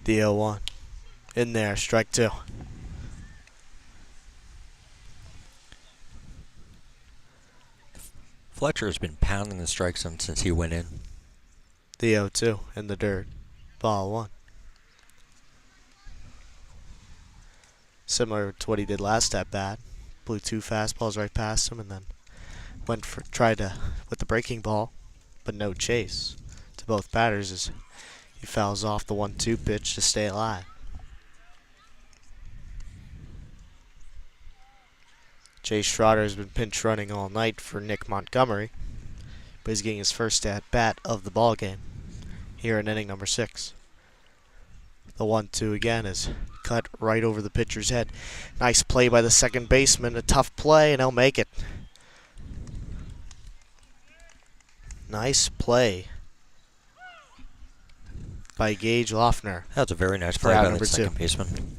The 0-1. In there, strike two. Fletcher has been pounding the strike zone since he went in. The 0-2 in the dirt, ball one. Similar to what he did last at bat. Blew two fastballs right past him and then tried with the breaking ball, but no chase to both batters as he fouls off the 1-2 pitch to stay alive. Jay Schroeder has been pinch running all night for Nick Montgomery, but he's getting his first at bat of the ball game here in inning number 6. The 1-2 again is cut right over the pitcher's head. Nice play by the second baseman. A tough play, and he'll make it. Nice play by Gage Loeffner. That was a very nice For play out by number the second two. baseman.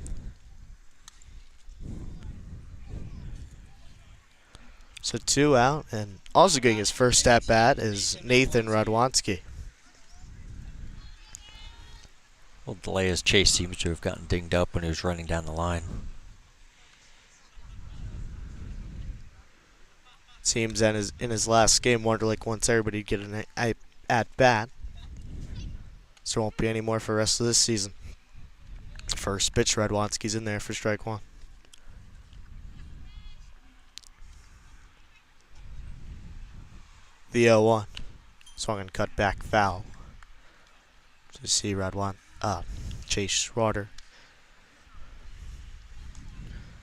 So 2 out, and also getting his first at bat is Nathan Radwanski. Well, Delaya's chase seems to have gotten dinged up when he was running down the line. Seems that in his last game, Wonderlic wants everybody to get an at bat. So there won't be any more for the rest of this season. First pitch, Radwanski's in there for strike one. The 0-1. Swung and cut back foul. To see Chase Schroeder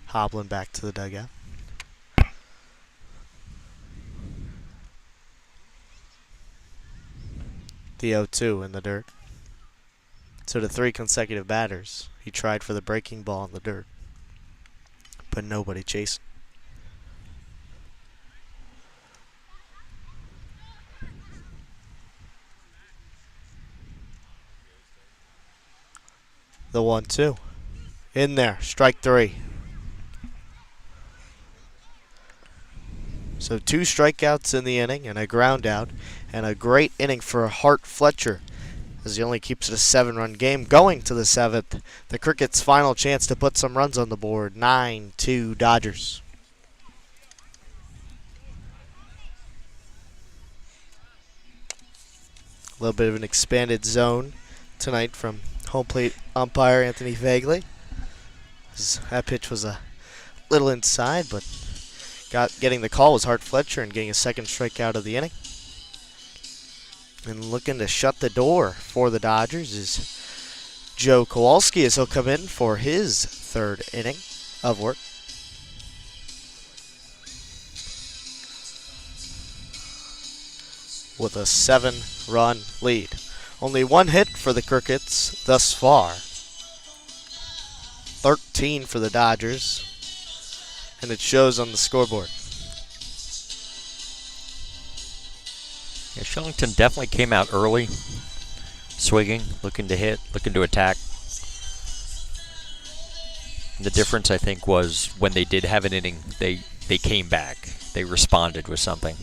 hobbling back to the dugout. The 0-2 in the dirt. So to 3 consecutive batters, he tried for the breaking ball in the dirt, but nobody chased. The 1-2. In there, strike 3. So 2 strikeouts in the inning and a ground out, and a great inning for Hart Fletcher, as he only keeps it a 7-run game. Going to the 7th, the Crickets' final chance to put some runs on the board, 9-2 Dodgers. A little bit of an expanded zone tonight from home plate umpire Anthony Vagley. That pitch was a little inside, but getting the call was Hart Fletcher and getting a second strikeout of the inning. And looking to shut the door for the Dodgers is Joe Kowalski, as he'll come in for his 3rd inning of work. With a 7-run lead. Only 1 hit for the Crickets thus far. 13 for the Dodgers. And it shows on the scoreboard. Yeah, Shillington definitely came out early, swinging, looking to hit, looking to attack. And the difference, I think, was when they did have an inning, they came back. They responded with something.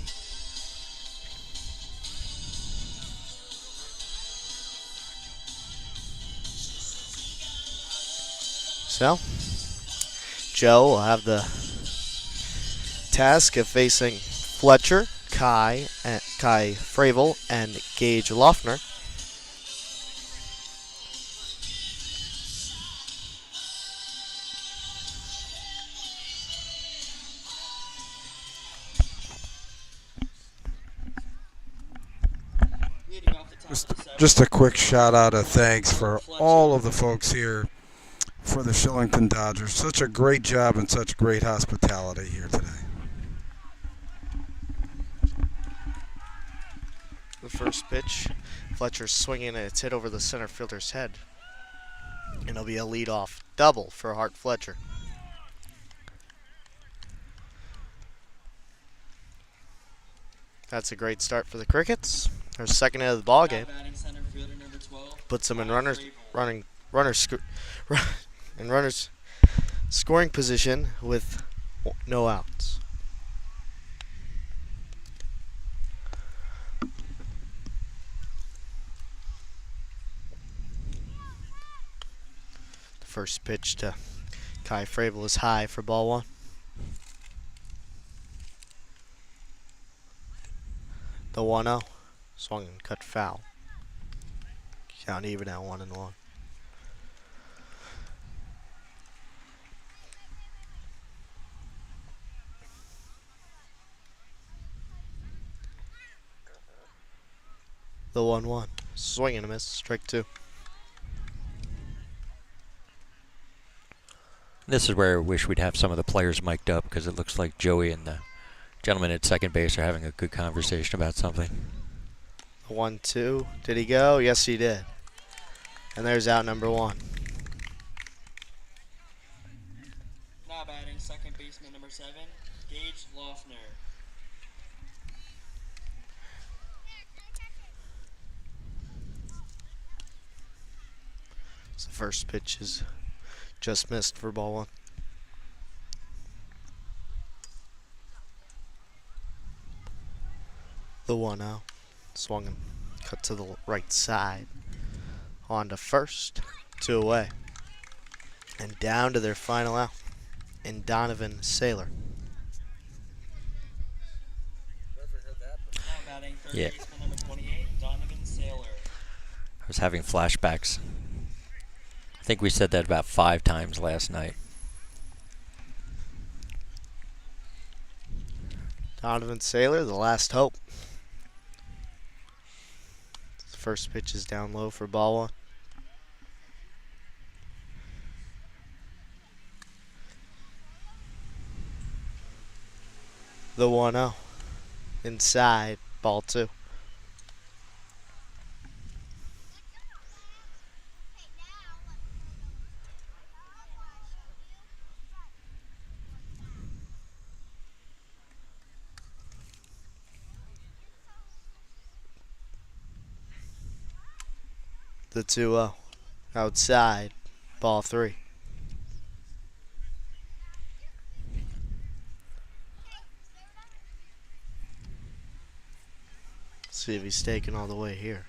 So, Joe will have the task of facing Fletcher, Kai Fravel, and Gage Loeffner. Just a quick shout out of thanks for all of the folks here for the Shillington Dodgers. Such a great job and such great hospitality here today. The first pitch, Fletcher's swinging and it's hit over the center fielder's head. And it'll be a leadoff double for Hart Fletcher. That's a great start for the Crickets. Their second hit of the ball game. Puts them in runners scoring position with no outs. The first pitch to Kai Fravel is high for ball 1. The 1-0. Swung and cut foul. Count even at 1-1. The 1-1. Swing and a miss. Strike 2. This is where I wish we'd have some of the players mic'd up, because it looks like Joey and the gentleman at second base are having a good conversation about something. 1-2. Did he go? Yes, he did. And there's out number 1. Now batting second baseman number 7, Gage Loeffner. So the first pitch is just missed for ball 1. The 1-0. Swung and cut to the right side. On to first. 2 away. And down to their final out in Donovan Saylor. Now batting third Yeah. baseman number 28, Donovan Saylor. I was having flashbacks. I think we said that about 5 times last night. Donovan Saylor, the last hope. The first pitch is down low for ball 1. The 1-0. Inside, ball 2. The 2-0. Outside. Ball 3. See if he's taking all the way here.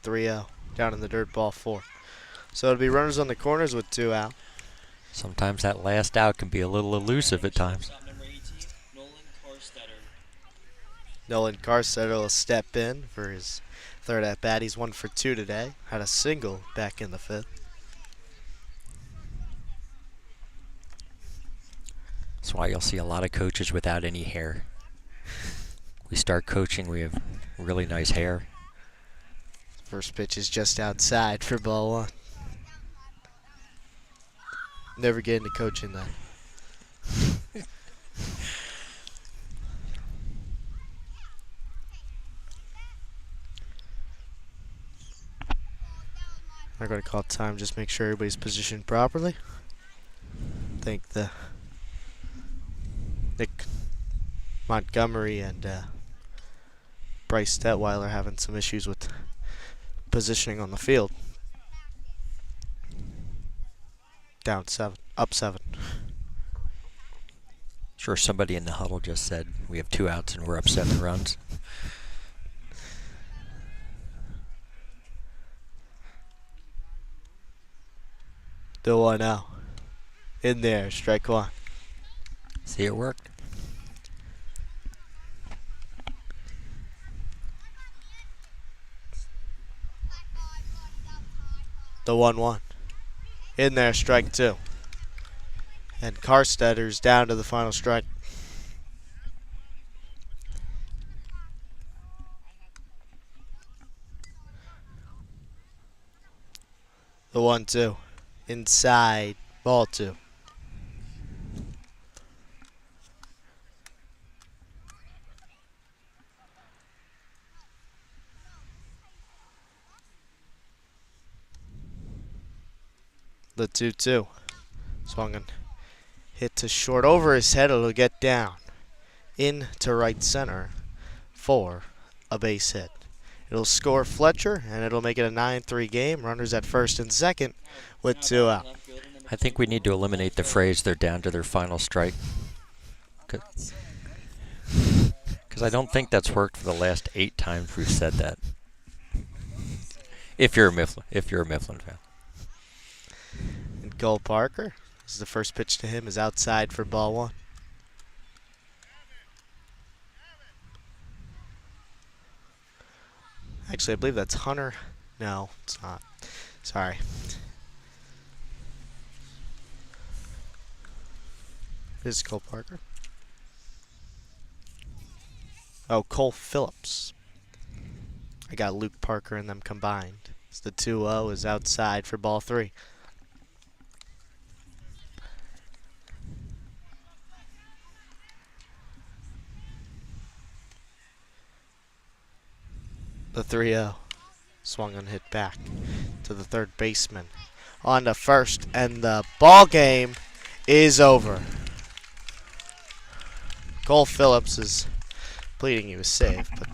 The 3-0. Down in the dirt, ball 4. So it'll be runners on the corners with 2 out. Sometimes that last out can be a little elusive at times. Stop number 18, Nolan Karstetter. Nolan Carstetter will step in for his third at bat. He's 1 for 2 today. Had a single back in the 5th. That's why you'll see a lot of coaches without any hair. We start coaching, we have really nice hair. First pitch is just outside for ball 1. Never get into coaching that. I'm going to call time, just make sure everybody's positioned properly. I think the Nick Montgomery and Bryce Detweiler having some issues with positioning on the field. Down 7, up 7. Sure, somebody in the huddle just said we have 2 outs and we're up 7 runs. The 1-0. In there, strike 1. See, it worked. The 1-1. In there, strike 2. And Karstetter's down to the final strike. The 1-2. Inside, ball 2. The 2-2. Swung and hit to short over his head. It'll get down. In to right center for a base hit. It'll score Fletcher, and it'll make it a 9-3 game. Runners at first and second with 2 out. I think we need to eliminate the phrase they're down to their final strike. Because I don't think that's worked for the last 8 times we've said that. If you're a Mifflin fan. And Cole Parker, this is the first pitch to him, is outside for ball 1. Actually, I believe that's Hunter. No, it's not. Sorry. This is Cole Parker. Oh, Cole Phillips. I got Luke Parker and them combined. It's the 2-0 is outside for ball 3. The 3-0. Swung and hit back to the third baseman. On to first, and the ball game is over. Cole Phillips is pleading he was safe, but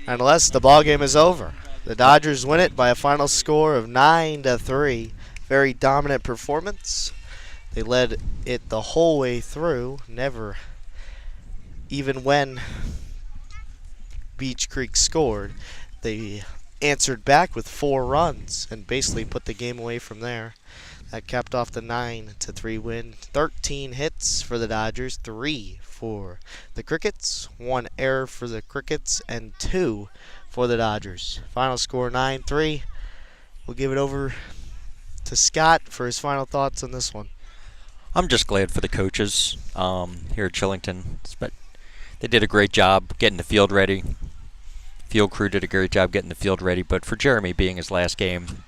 nonetheless, the ball game is over. The Dodgers win it by a final score of 9-3. Very dominant performance. They led it the whole way through. Never, even when Beech Creek scored, they answered back with 4 runs and basically put the game away from there. That capped off the 9-3 win. 13 hits for the Dodgers, 3 for the Crickets, 1 error for the Crickets, and 2 for the Dodgers. Final score 9-3. We'll give it over to Scott for his final thoughts on this one. I'm just glad for the coaches here at Shillington. But they did a great job getting the field ready. Field crew did a great job getting the field ready. But for Jeremy being his last game,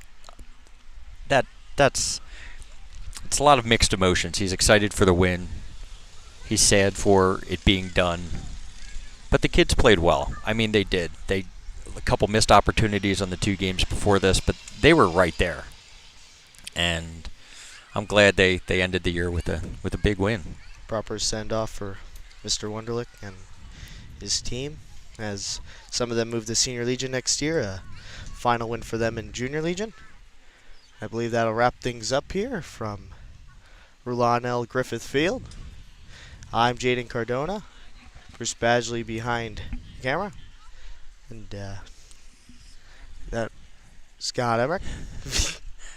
it's a lot of mixed emotions. He's excited for the win. He's sad for it being done. But the kids played well. I mean, they did. A couple missed opportunities on the 2 games before this, but they were right there. And I'm glad they ended the year with a big win. Proper send-off for Mr. Wunderlich and his team, as some of them move to Senior Legion next year. A final win for them in Junior Legion. I believe that'll wrap things up here from RULON L. Griffith Field. I'm Jaden Cardona. Bruce Badgley behind the camera. And that Scott Emmerich.